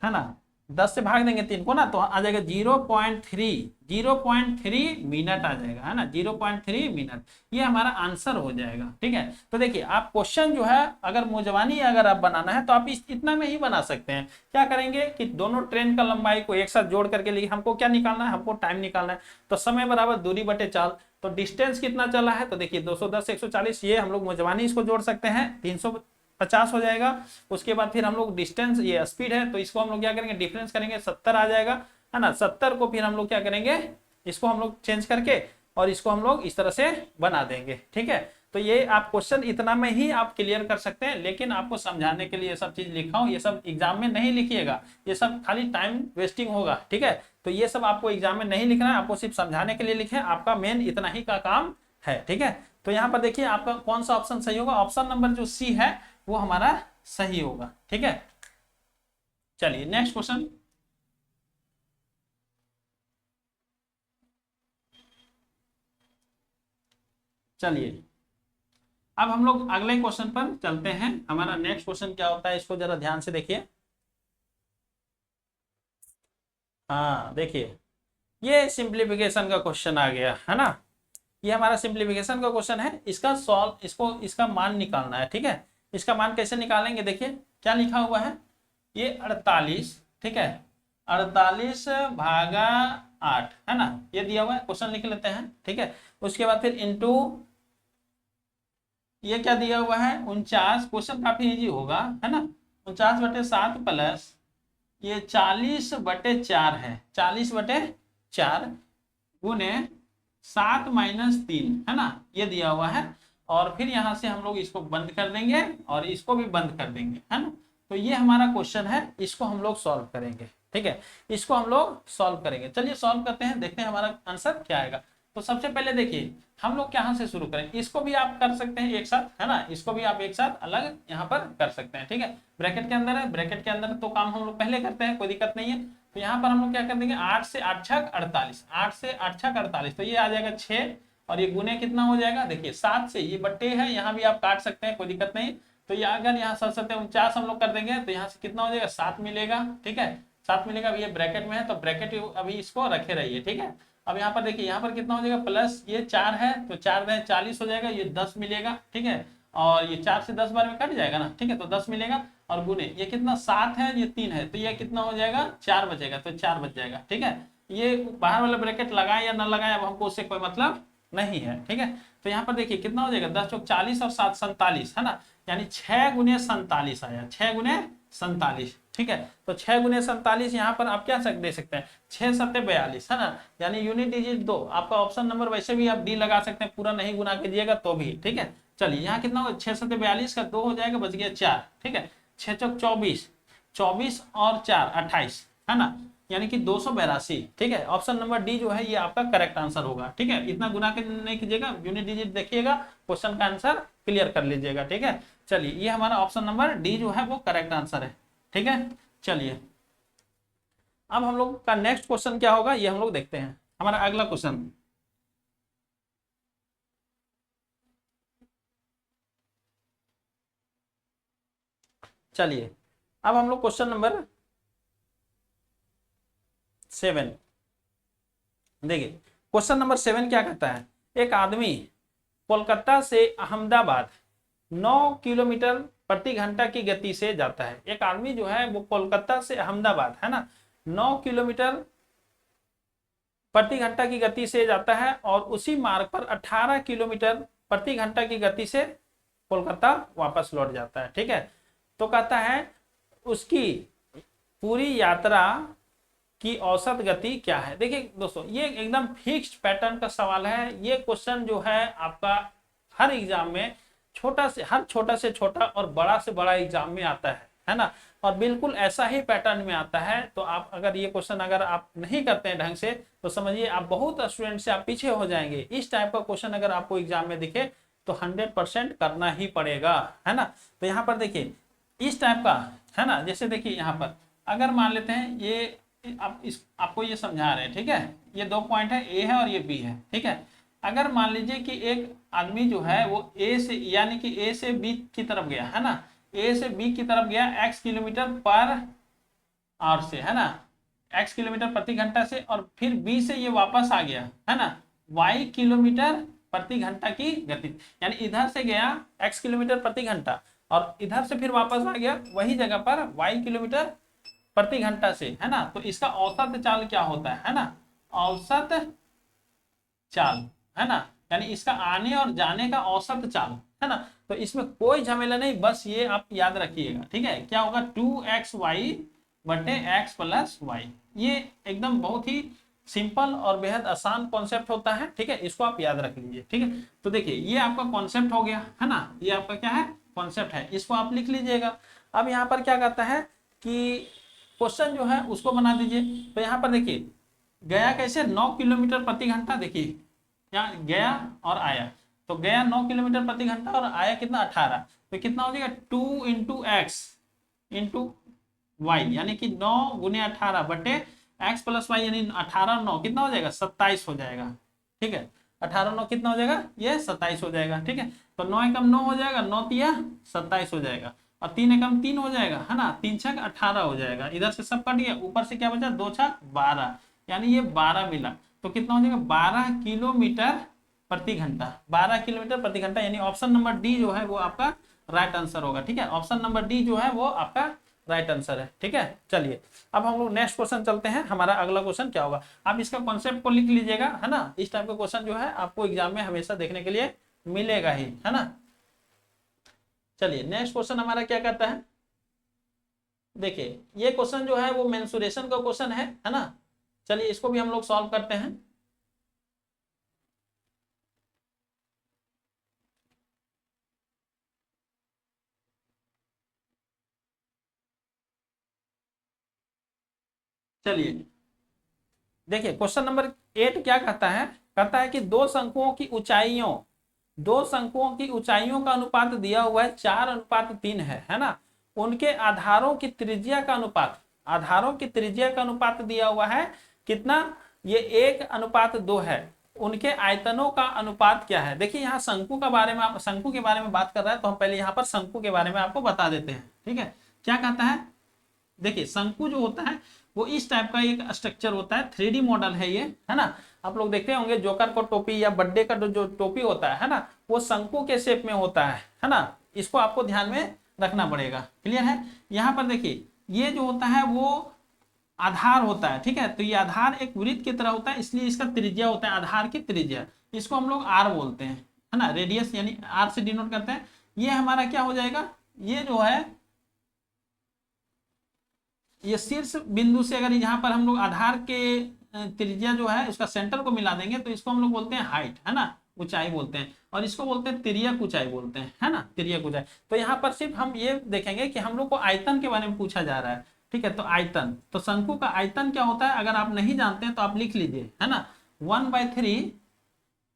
है ना, 10 से भाग देंगे 3 को ना, तो आ जाएगा 0.3 मिनट आ जाएगा, है ना, 0.3 मिनट। ये हमारा आंसर हो जाएगा, ठीक है। तो देखिए आप क्वेश्चन जो है अगर मुजवानी अगर आप बनाना है तो आप इतना में ही बना सकते हैं। क्या करेंगे कि दोनों ट्रेन का लंबाई को एक साथ जोड़ करके लिए हमको क्या निकालना है? हमको टाइम निकालना है। तो समय बराबर दूरी बटे चाल। तो डिस्टेंस कितना चला है? तो देखिए 210 140, ये हम लोग मुजवानी इसको जोड़ सकते हैं, 350 हो जाएगा। उसके बाद फिर हम लोग डिस्टेंस, ये स्पीड है, तो इसको हम लोग क्या करेंगे? डिफरेंस करेंगे, 70 आ जाएगा, है ना। 70 को फिर हम लोग क्या करेंगे? इसको हम लोग चेंज करके और इसको हम लोग इस तरह से बना देंगे, ठीक है। तो ये आप क्वेश्चन इतना में ही आप क्लियर कर सकते हैं, लेकिन आपको समझाने के लिए ये सब चीज लिखा हूं, ये सब एग्जाम में नहीं लिखिएगा, ये सब खाली टाइम वेस्टिंग होगा, ठीक है। तो ये सब आपको एग्जाम में नहीं लिखना है, आपको सिर्फ समझाने के लिए लिखे, आपका मेन इतना ही का काम है, ठीक है। तो यहाँ पर देखिए आपका कौन सा ऑप्शन सही होगा? ऑप्शन नंबर जो सी है वो हमारा सही होगा, ठीक है। चलिए नेक्स्ट क्वेश्चन। चलिए अब हम लोग अगले क्वेश्चन पर चलते हैं। हमारा नेक्स्ट क्वेश्चन क्या होता है, इसको जरा ध्यान से देखिए। हाँ देखिए, ये सिंप्लीफिकेशन का क्वेश्चन आ गया, है ना। ये हमारा सिंप्लीफिकेशन का क्वेश्चन है, इसका सॉल्व, इसका मान निकालना है, ठीक है। इसका मान कैसे निकालेंगे? देखिए क्या लिखा हुआ है, ये 48, ठीक है, 48 भागा 8, है ना, ये दिया हुआ है, क्वेश्चन लिख लेते हैं, ठीक है। उसके बाद फिर इंटू ये क्या दिया हुआ है, 49, क्वेश्चन काफी इजी होगा, है ना। 49/7 प्लस ये 40/4 है, 40/4 गुने 7 - 3, है ना, ये दिया हुआ है। और फिर यहां से हम लोग इसको बंद कर देंगे और इसको भी बंद कर देंगे, है ना। तो ये हमारा क्वेश्चन है, इसको हम लोग सॉल्व करेंगे, ठीक है, इसको हम लोग सॉल्व करेंगे। चलिए सॉल्व करते हैं, देखते हैं हमारा आंसर क्या आएगा। तो सबसे पहले देखिए हम लोग कहाँ से शुरू करें, इसको भी आप कर सकते हैं एक साथ, है ना, इसको भी आप एक साथ अलग यहाँ पर कर सकते हैं, ठीक है। ब्रैकेट के अंदर है, ब्रैकेट के अंदर तो काम हम लोग पहले करते हैं, कोई दिक्कत नहीं है। तो यहाँ पर हम लोग क्या कर देंगे, 8 से 8 छक 48, 8 से 8 छक 48, तो ये आ जाएगा 6, और ये गुने कितना हो जाएगा, देखिए 7 से, ये बट्टे है, यहाँ भी आप काट सकते हैं, कोई दिक्कत नहीं। तो ये अगर यहाँ 7×7 हम लोग कर देंगे तो यहाँ से कितना हो जाएगा, 7 मिलेगा, ठीक है, 7 मिलेगा। ये ब्रैकेट में है तो ब्रैकेट अभी इसको रखे रहिए, ठीक है। अब यहाँ पर देखिए, यहाँ पर कितना हो जाएगा, प्लस ये 4 है तो 4 दें 40 हो जाएगा, ये 10 मिलेगा, ठीक है। और ये 4 से 10 बार में कट जाएगा ना, ठीक है, तो 10 मिलेगा। और गुने ये कितना, 7 है, ये 3 है, तो ये कितना हो जाएगा, 4 बचेगा, तो 4 बच जाएगा, ठीक है। ये बाहर वाला ब्रैकेट लगाए या ना लगाए अब हमको उससे कोई मतलब नहीं है, ठीक है। तो यहाँ पर देखिए कितना हो जाएगा, 10 चौक 40 और 7 47, है ना, यानी 6×47 आया, 6×47, ठीक है। तो 6×47 यहाँ पर आप क्या दे सकते हैं, 6×7 = 42, है ना, यानी यूनिट डिजिट 2, आपका ऑप्शन नंबर वैसे भी आप डी लगा सकते हैं, पूरा नहीं गुना कीजिएगा तो भी, ठीक है। चलिए यहाँ कितना होगा, 6×7 = 42 का 2 हो जाएगा, बच गया 4, ठीक है, 6 चौक 24, 24 और 4 28, है ना, यानी कि 282। ठीक है, ऑप्शन नंबर डी जो है ये आपका करेक्ट आंसर होगा। ठीक है, इतना गुना नहीं कीजिएगा, यूनिट डिजिट देखिएगा, क्वेश्चन का आंसर क्लियर कर लीजिएगा। ठीक है, चलिए ये हमारा ऑप्शन नंबर डी जो है वो करेक्ट आंसर है। ठीक है, चलिए अब हम लोग का नेक्स्ट क्वेश्चन क्या होगा ये हम लोग देखते हैं। हमारा अगला क्वेश्चन, चलिए अब हम लोग क्वेश्चन नंबर 7 देखिए। क्वेश्चन नंबर 7 क्या कहता है, एक आदमी कोलकाता से अहमदाबाद 9 किलोमीटर प्रति घंटा की गति से जाता है। एक आदमी जो है वो कोलकाता से अहमदाबाद, है ना, 9 किलोमीटर प्रति घंटा की गति से जाता है और उसी मार्ग पर 18 किलोमीटर प्रति घंटा की गति से कोलकाता वापस लौट जाता है। ठीक है, तो कहता है उसकी पूरी यात्रा की औसत गति क्या है। देखिए दोस्तों, ये एकदम फिक्स्ड पैटर्न का सवाल है। ये क्वेश्चन जो है आपका हर एग्जाम में छोटा से छोटा और बड़ा से बड़ा एग्जाम में आता है ना, और बिल्कुल ऐसा ही पैटर्न में आता है। तो आप अगर ये क्वेश्चन अगर आप नहीं करते हैं ढंग से तो समझिए आप बहुत स्टूडेंट से आप पीछे हो जाएंगे। इस टाइप का क्वेश्चन अगर आपको एग्जाम में दिखे तो 100% करना ही पड़ेगा, है ना। तो यहाँ पर देखिए इस टाइप का, है ना, जैसे देखिए यहाँ पर अगर मान लेते हैं ये आपको ये समझा रहे हैं। ठीक है, ये 2 पॉइंट है, ए है और ये बी है। ठीक है, अगर मान लीजिए कि एक आदमी जो है वो ए से यानी कि ए से बी की तरफ गया, है ना, ए से बी की तरफ गया x किलोमीटर पर आवर से, है ना, x किलोमीटर प्रति घंटा से, और फिर बी से ये वापस आ गया, है ना, y किलोमीटर प्रति घंटा की गति, यानी इधर से गया x किलोमीटर प्रति घंटा और इधर से फिर वापस आ गया वही जगह पर y किलोमीटर प्रति घंटा से, है ना। तो इसका औसत चाल क्या होता है ना, औसत चाल, है ना, यानी इसका आने और जाने का औसत चाल, है ना। तो इसमें कोई झमेला नहीं, बस ये आप याद रखिएगा। ठीक है, क्या होगा 2xy बटे x प्लस वाई। ये एकदम बहुत ही सिंपल और बेहद आसान कॉन्सेप्ट होता है। ठीक है, इसको आप याद रख लीजिए। ठीक है, तो देखिए ये आपका कॉन्सेप्ट हो गया, है ना, ये आपका क्या है कॉन्सेप्ट है, इसको आप लिख लीजिएगा। अब यहाँ पर क्या कहता है कि क्वेश्चन जो है उसको बना दीजिए। तो यहाँ पर देखिए गया कैसे 9 किलोमीटर प्रति घंटा, देखिए यहाँ गया और आया, तो गया 9 किलोमीटर प्रति घंटा और आया कितना 18, तो कितना हो जाएगा 2 इंटू एक्स इंटू वाई, यानी कि 9 गुने 18 बटे एक्स प्लस वाई, यानी 18 और 9 कितना हो जाएगा 27 हो जाएगा। ठीक है, 18 9 कितना हो जाएगा ये 27 हो जाएगा। ठीक है, तो 9 एकम 9 हो जाएगा, 9 तिया 27 हो जाएगा, और 3 एकम 3 हो जाएगा, है ना, 3 छक 18 हो जाएगा। इधर से सब कट गया, ऊपर से क्या बचा 2 छक 12, यानी ये 12 मिला, तो कितना हो जाएगा 12 किलोमीटर प्रति घंटा, 12 किलोमीटर प्रति घंटा, यानी ऑप्शन नंबर डी जो है वो आपका राइट आंसर होगा। ठीक है, ऑप्शन नंबर डी जो है वो आपका राइट आंसर है। ठीक है, चलिए अब हम लोग नेक्स्ट क्वेश्चन चलते हैं। हमारा अगला क्वेश्चन क्या होगा, आप इसका कॉन्सेप्ट को लिख लीजिएगा, है ना। इस टाइप का क्वेश्चन जो है आपको एग्जाम में हमेशा देखने के लिए मिलेगा ही, है ना। चलिए नेक्स्ट क्वेश्चन हमारा क्या कहता है, देखिए ये क्वेश्चन जो है वो मेंसुरेशन का क्वेश्चन है ना। चलिए इसको भी हम लोग सॉल्व करते हैं। चलिए देखिए क्वेश्चन नंबर 8 क्या कहता है, कहता है कि दो शंकुओं की ऊंचाइयों का अनुपात दिया हुआ है 4:3 है ना। उनके आधारों की त्रिज्या का अनुपात दिया हुआ है कितना, ये 1:2 है। उनके आयतनों का अनुपात क्या है। देखिए यहाँ शंकु के बारे में बात कर रहा है, तो हम पहले यहाँ पर शंकु के बारे में आपको बता देते हैं। ठीक है, क्या कहता है, देखिए शंकु जो होता है वो इस टाइप का एक स्ट्रक्चर होता है, 3D मॉडल है ये, है ना। आप लोग देखते होंगे जोकर को टोपी या बर्थडे का जो टोपी होता है ना, वो शंकु के शेप में होता है ना। इसको आपको ध्यान में रखना पड़ेगा, क्लियर है। यहाँ पर देखिए ये जो होता है वो आधार होता है। ठीक है, तो ये आधार एक वृत्त की तरह होता है, इसलिए इसका त्रिज्या होता है आधार की त्रिज्या, इसको हम लोग आर बोलते हैं, है ना, रेडियस यानी आर से डिनोट करते हैं। ये हमारा क्या हो जाएगा, ये जो है ये शीर्ष बिंदु से अगर यहाँ पर हम लोग आधार के त्रिज्या जो है उसका सेंटर को मिला देंगे तो इसको हम लोग बोलते हैं हाइट, है ना। ऊंचाई बोलते हैं, और इसको बोलते हैं तिर्यक ऊंचाई बोलते हैं, है ना, तिर्यक ऊंचाई। तो यहाँ पर सिर्फ हम ये देखेंगे कि हम लोग को आयतन के बारे में पूछा जा रहा है, ठीक है। तो आयतन, तो शंकु का आयतन क्या होता है, अगर आप नहीं जानते हैं तो आप लिख लीजिए, है ना, 1/3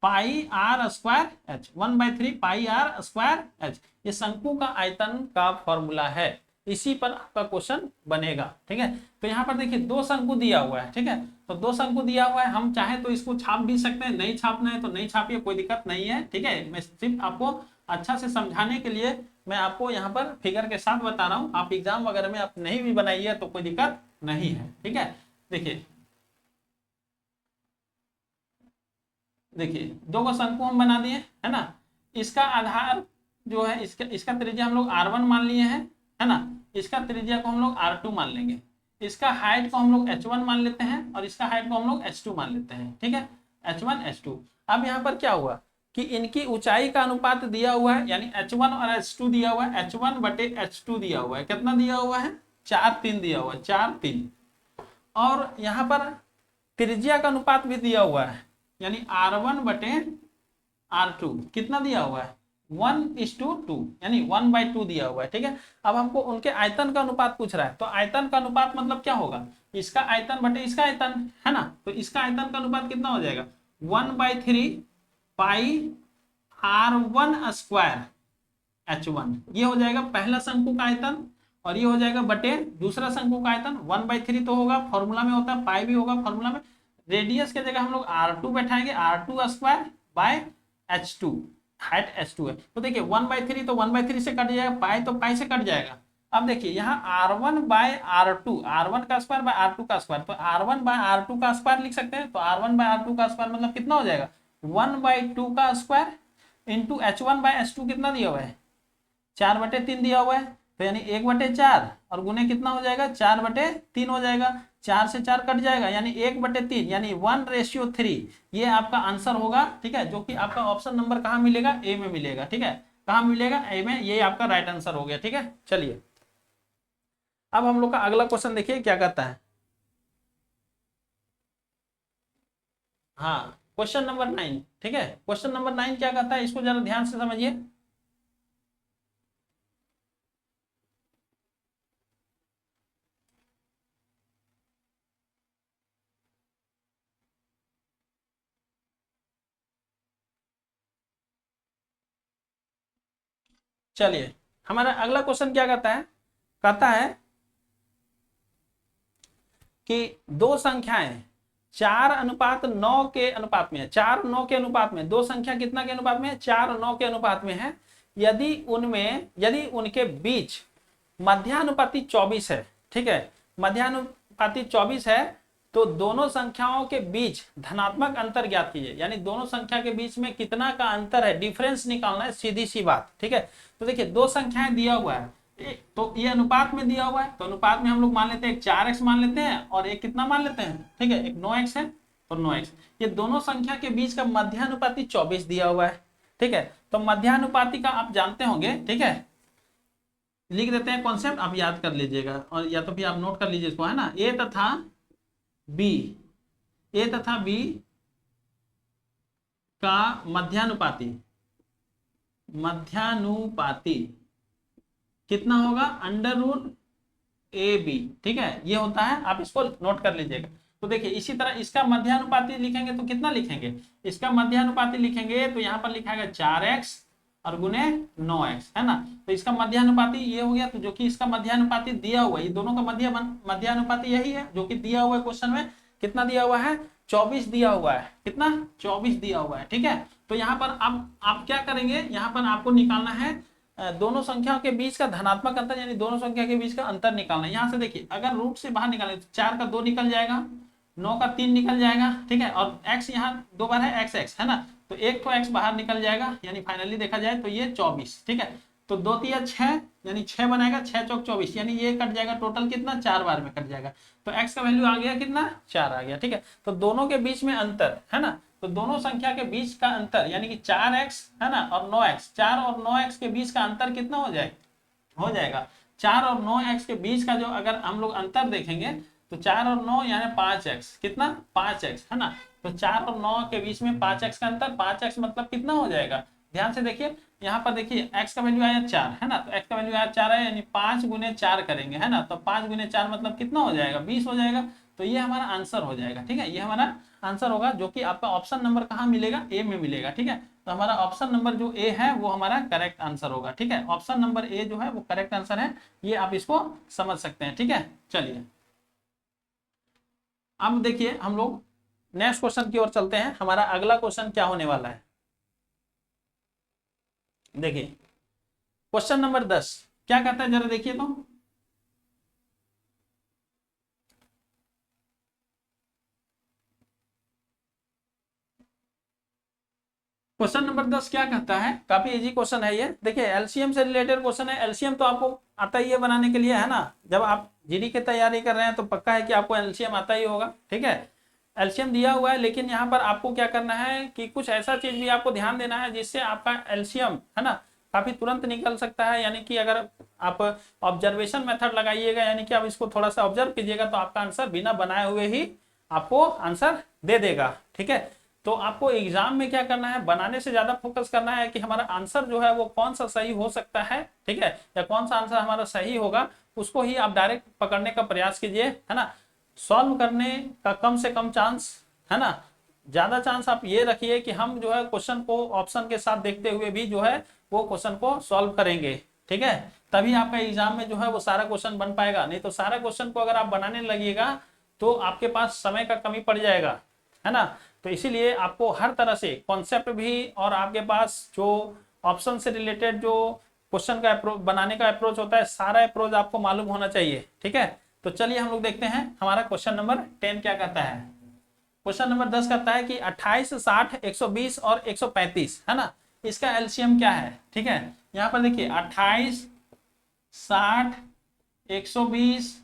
pi r square h, 1/3 pi r square h, ये शंकु का आयतन का फॉर्मूला है, इसी पर आपका क्वेश्चन बनेगा, ठीक है। तो यहाँ पर देखिए दो शंकु दिया हुआ है, ठीक है, तो दो शंकु दिया हुआ है, हम चाहे तो इसको छाप भी सकते हैं, नहीं छापना है तो नहीं छापिए, कोई दिक्कत नहीं है, ठीक है। मैं सिर्फ आपको अच्छा से समझाने के लिए मैं आपको यहाँ पर फिगर के साथ बता रहा हूँ, आप एग्जाम वगैरह में आप नहीं भी बनाइए तो कोई दिक्कत नहीं है, ठीक है। देखिए देखिए दो को शंकु हम बना दिए, है ना, इसका आधार जो है, इसका त्रिज्या हम लोग r1 मान लिए हैं, है ना, इसका त्रिज्या को हम लोग r2 मान लेंगे, इसका हाइट को हम लोग h1 मान लेते हैं, और इसका हाइट को हम लोग h2 मान लेते हैं, ठीक है, h1 h2। अब यहाँ पर क्या हुआ कि इनकी ऊंचाई का अनुपात दिया हुआ है, यानी h1 और h2 दिया हुआ है, h1/h2 दिया हुआ है, कितना दिया हुआ है, 4:3 दिया हुआ है, 4:3। और यहाँ पर त्रिज्या का अनुपात भी दिया हुआ है, यानी r1/r2 कितना दिया हुआ है, 1:2, यानी 1/2 दिया हुआ है, ठीक है। अब हमको उनके आयतन का अनुपात पूछ रहा है, तो आयतन का अनुपात मतलब क्या होगा, इसका आयतन बटे इसका आयतन, है ना, तो इसका आयतन का अनुपात कितना हो जाएगा, 1/3 पाई r1 स्क्वायर h1, ये हो जाएगा पहला शंकु का आयतन, और ये हो जाएगा बटे दूसरा शंकु का आयतन, 1/3 तो होगा, फॉर्मूला में होता है, पाई भी होगा फॉर्मूला में, रेडियस के जगह हम लोग r2 बैठाएंगे, r2 square by h2, height h2 है, तो देखिए 1/3 तो 1/3 से कट जाएगा, पाई तो पाई से कट जाएगा। अब देखिए यहाँ r1/r2, r1 का स्क्वायर बाय r2 का स्क्वायर, तो r1/r2 का स्क्वायर लिख सकते हैं, तो r1/r2 का स्क्वायर मतलब कितना हो जाएगा, 1/2 का स्क्वायर इंटू h1/h2 कितना दिया हुआ है, 4/3 दिया हुआ है, तो यानी 1/4, और गुने कितना हो जाएगा, 4/3 हो जाएगा, 4 से 4 कट जाएगा, यानी 1/3, यानी 1:3, ये आपका आंसर होगा, ठीक है, जो कि आपका ऑप्शन नंबर कहाँ मिलेगा, ए में मिलेगा, ठीक है, कहाँ मिलेगा, ए में, ये आपका राइट आंसर हो गया, ठीक है। चलिए अब हम लोग का अगला क्वेश्चन देखिए क्या कहता है, हाँ क्वेश्चन नंबर 9, ठीक है, क्वेश्चन नंबर 9 क्या कहता है, इसको जरा ध्यान से समझिए। चलिए हमारा अगला क्वेश्चन क्या कहता है कि दो संख्याएं 4:9 के अनुपात में है, 4:9 के अनुपात में, दो संख्या कितना के अनुपात में है, 4:9 के अनुपात में है, यदि उनके बीच मध्यानुपाती 24 है, ठीक है, मध्यानुपाती 24 है, तो दोनों संख्याओं के बीच धनात्मक अंतर ज्ञात कीजिए, यानी दोनों संख्या के बीच में कितना का अंतर है, डिफरेंस निकालना है, सीधी सी बात, ठीक है। तो देखिए दो संख्याएं दिया हुआ है, तो ये अनुपात में दिया हुआ है, तो अनुपात में हम लोग मान लेते हैं एक 4x मान लेते हैं, और एक कितना मान लेते हैं, ठीक है, एक 9x है और 9x, ये दोनों संख्या के बीच का मध्यानुपाती 24 दिया हुआ है, ठीक है। तो मध्यानुपाती का आप जानते होंगे, ठीक है, लिख देते हैं कॉन्सेप्ट, आप याद कर लीजिएगा, और या तो फिर आप नोट कर लीजिए इसको, है ना, ए तथा बी का मध्यानुपाती कितना होगा, √AB, ठीक है, ये होता है, आप इसको नोट कर लीजिएगा। तो देखिए इसी तरह इसका मध्यानुपाती लिखेंगे तो कितना लिखेंगे, इसका मध्यानुपाती लिखेंगे तो यहाँ पर लिखाएगा 4x और गुने 9x, है ना, तो इसका मध्यानुपाती ये हो गया, तो जो कि इसका मध्यानुपाती दिया हुआ है, ये दोनों का मध्यानुपाती यही है जो कि दिया हुआ है क्वेश्चन में, कितना दिया हुआ है, 24 दिया हुआ है, कितना, 24 दिया हुआ है, ठीक है। तो यहाँ पर अब आप क्या करेंगे, यहाँ पर आपको निकालना है दोनों संख्याओं के बीच का धनात्मक अंतर, यानी दोनों संख्या के बीच का अंतर निकालना है। यहाँ से देखिए अगर रूट से बाहर निकालें तो 4 का 2 निकल जाएगा, 9 का 3 निकल जाएगा, ठीक है, और x यहाँ 2 बार है x, है ना, तो एक तो x बाहर निकल जाएगा, यानी फाइनली देखा जाए तो ये 24, ठीक है, तो 2 3 6, यानी 6 बनाएगा, 6 चौक 24, यानी ये कट जाएगा, टोटल कितना, 4 बार में कट जाएगा, तो x का वैल्यू आ गया कितना, 4 आ गया, ठीक है। तो दोनों के बीच में अंतर, है ना, तो दोनों संख्या के बीच का अंतर यानी कि 4x, है ना, और 9x, 4 और 9x के बीच का अंतर कितना हो जाएगा 4 और 9x के बीच का जो अगर हम लोग अंतर देखेंगे तो 4 और 9 यानी 5x, कितना, 5x, है ना, तो 4 और 9 के बीच में 5x का अंतर, 5x मतलब कितना हो जाएगा, ध्यान से देखिए यहाँ पर देखिए x का वैल्यू आया 4 है ना, तो x का वैल्यू आया 4 है, यानी 5 गुने 4 करेंगे है ना, तो 5 गुने 4 मतलब कितना हो जाएगा, 20 हो जाएगा। तो ये हमारा आंसर हो जाएगा, ठीक है, ये हमारा आंसर होगा, जो कि आपका ऑप्शन नंबर कहाँ मिलेगा, ए में मिलेगा, ठीक है। तो हमारा ऑप्शन नंबर जो ए है वो हमारा करेक्ट आंसर होगा, ठीक है, ऑप्शन नंबर ए जो है वो करेक्ट आंसर है, ये आप इसको समझ सकते हैं, ठीक है। चलिए अब देखिए हम लोग नेक्स्ट क्वेश्चन की ओर चलते हैं। हमारा अगला क्वेश्चन क्या होने वाला है, देखिए क्वेश्चन नंबर 10 क्या कहता है, जरा देखिए तो। क्वेश्चन नंबर 10 क्या कहता है, काफी इजी क्वेश्चन है ये, देखिए एलसीएम से रिलेटेड क्वेश्चन है। एलसीएम तो आपको आता ही है बनाने के लिए है ना, जब आप जीडी की तैयारी कर रहे हैं तो पक्का है कि आपको एलसीएम आता ही होगा, ठीक है। एलसीएम दिया हुआ है, लेकिन यहाँ पर आपको क्या करना है कि कुछ ऐसा चीज भी आपको ध्यान देना है जिससे आपका एलसीएम है ना काफी तुरंत निकल सकता है। यानी कि अगर आप ऑब्जर्वेशन मेथड लगाइएगा, यानी कि आप इसको थोड़ा सा ऑब्जर्व कीजिएगा, तो आपका आंसर बिना बनाए हुए ही आपको आंसर दे देगा, ठीक है। तो आपको एग्जाम में क्या करना है, बनाने से ज्यादा फोकस करना है कि हमारा आंसर जो है वो कौन सा सही हो सकता है, ठीक है, या कौन सा आंसर हमारा सही होगा, उसको ही आप डायरेक्ट पकड़ने का प्रयास कीजिए, है ना। सॉल्व करने का कम से कम चांस, है ना, ज्यादा चांस आप ये रखिए कि हम जो है क्वेश्चन को ऑप्शन के साथ देखते हुए भी जो है वो क्वेश्चन को सॉल्व करेंगे, ठीक है, तभी आपका एग्जाम में जो है वो सारा क्वेश्चन बन पाएगा। नहीं तो सारा क्वेश्चन को अगर आप बनाने लगिएगा तो आपके पास समय का कमी पड़ जाएगा, है ना। तो इसीलिए आपको हर तरह से कॉन्सेप्ट भी और आपके पास जो ऑप्शन से रिलेटेड जो क्वेश्चन का बनाने का अप्रोच होता है, सारा अप्रोच आपको मालूम होना चाहिए, ठीक है। तो चलिए हम लोग देखते हैं हमारा क्वेश्चन नंबर 10 क्या कहता है। क्वेश्चन नंबर 10 कहता है कि 28, 60, 120 और 135 है ना, इसका एलसीएम क्या है, ठीक है। यहाँ पर देखिए 28, 60, 120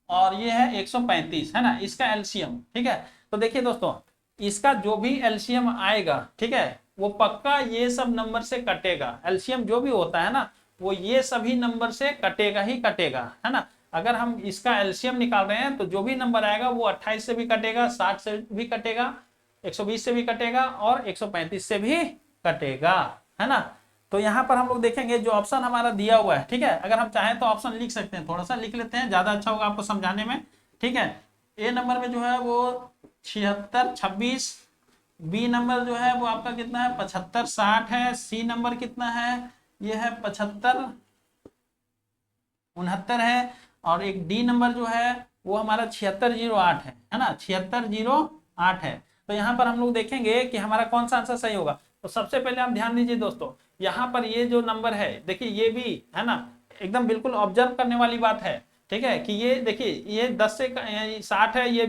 और ये है 135 है ना, इसका एलसीएम, ठीक है। तो देखिए दोस्तों, इसका जो भी एलसीएम आएगा, ठीक है, वो पक्का ये सब नंबर से कटेगा। एलसीएम जो भी होता है ना वो ये सभी नंबर से कटेगा ही कटेगा, है ना। अगर हम इसका एलसीएम निकाल रहे हैं तो जो भी नंबर आएगा वो 28 से भी कटेगा, 60 से भी कटेगा, 120 से भी कटेगा और 135 से भी कटेगा, है ना। तो यहाँ पर हम लोग देखेंगे जो ऑप्शन हमारा दिया हुआ है, ठीक है, अगर हम चाहें तो ऑप्शन लिख सकते हैं, थोड़ा सा लिख लेते हैं, ज्यादा अच्छा होगा आपको समझाने में, ठीक है। ए नंबर में जो है वो 76, 26, बी नंबर जो है वो आपका कितना है 75, 60 है, सी नंबर कितना है, ये है 75, 69 है, और एक डी नंबर जो है वो हमारा 7608 है ना, 7608 है। तो यहाँ पर हम लोग देखेंगे कि हमारा कौन सा आंसर सही होगा। तो सबसे पहले आप ध्यान दीजिए दोस्तों, यहाँ पर ये जो नंबर है देखिए ये भी है ना एकदम बिल्कुल ऑब्जर्व करने वाली बात है, ठीक है, कि ये देखिए ये 10 से 60 है, ये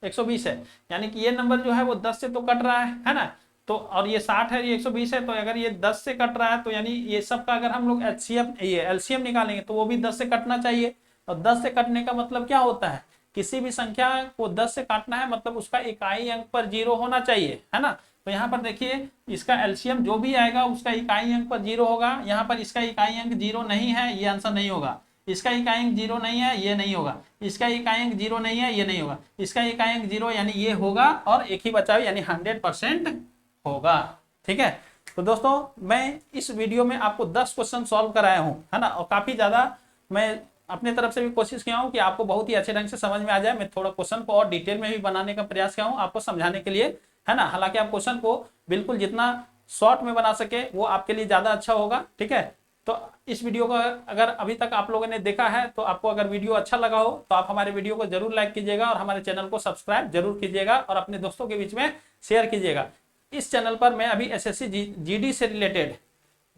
120 है, यानी कि ये नंबर जो है वो 10 से तो कट रहा है ना। तो और ये 60 है, ये 120 है, तो अगर ये 10 से कट रहा है तो यानी ये सब का अगर हम लोग एलसीएम निकालेंगे तो वो भी 10 से कटना चाहिए। और 10 से कटने का मतलब क्या होता है, किसी भी संख्या को 10 से काटना है मतलब उसका इकाई अंक पर 0 होना चाहिए, है ना। तो यहाँ पर देखिए इसका एलसीएम जो भी आएगा उसका इकाई अंक पर 0 होगा। यहाँ पर इसका इकाई अंक 0 नहीं है, ये आंसर नहीं होगा। इसका इकाई अंक 0 नहीं है, ये नहीं होगा। इसका इकाई अंक 0 नहीं है, ये नहीं होगा। इसका इकाई अंक 0 यानी ये होगा, और एक ही बचा यानी 100% होगा, ठीक है। तो दोस्तों मैं इस वीडियो में आपको 10 क्वेश्चन सॉल्व कराया हूँ, है ना, और काफी ज्यादा मैं अपने तरफ से भी कोशिश किया हूँ कि आपको बहुत ही अच्छे ढंग से समझ में आ जाए। मैं थोड़ा क्वेश्चन को और डिटेल में भी बनाने का प्रयास किया हूँ आपको समझाने के लिए, है ना। हालांकि आप क्वेश्चन को बिल्कुल जितना शॉर्ट में बना सके वो आपके लिए ज्यादा अच्छा होगा, ठीक है। तो इस वीडियो को अगर अभी तक आप लोगों ने देखा है तो आपको अगर वीडियो अच्छा लगा हो तो आप हमारे वीडियो को जरूर लाइक कीजिएगा और हमारे चैनल को सब्सक्राइब जरूर कीजिएगा और अपने दोस्तों के बीच में शेयर कीजिएगा। इस चैनल पर मैं अभी एसएससी जीडी से रिलेटेड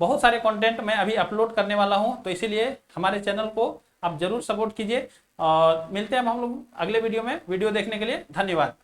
बहुत सारे कंटेंट मैं अभी अपलोड करने वाला हूं, तो इसीलिए हमारे चैनल को आप जरूर सपोर्ट कीजिए। और मिलते हैं हम लोग अगले वीडियो में। वीडियो देखने के लिए धन्यवाद।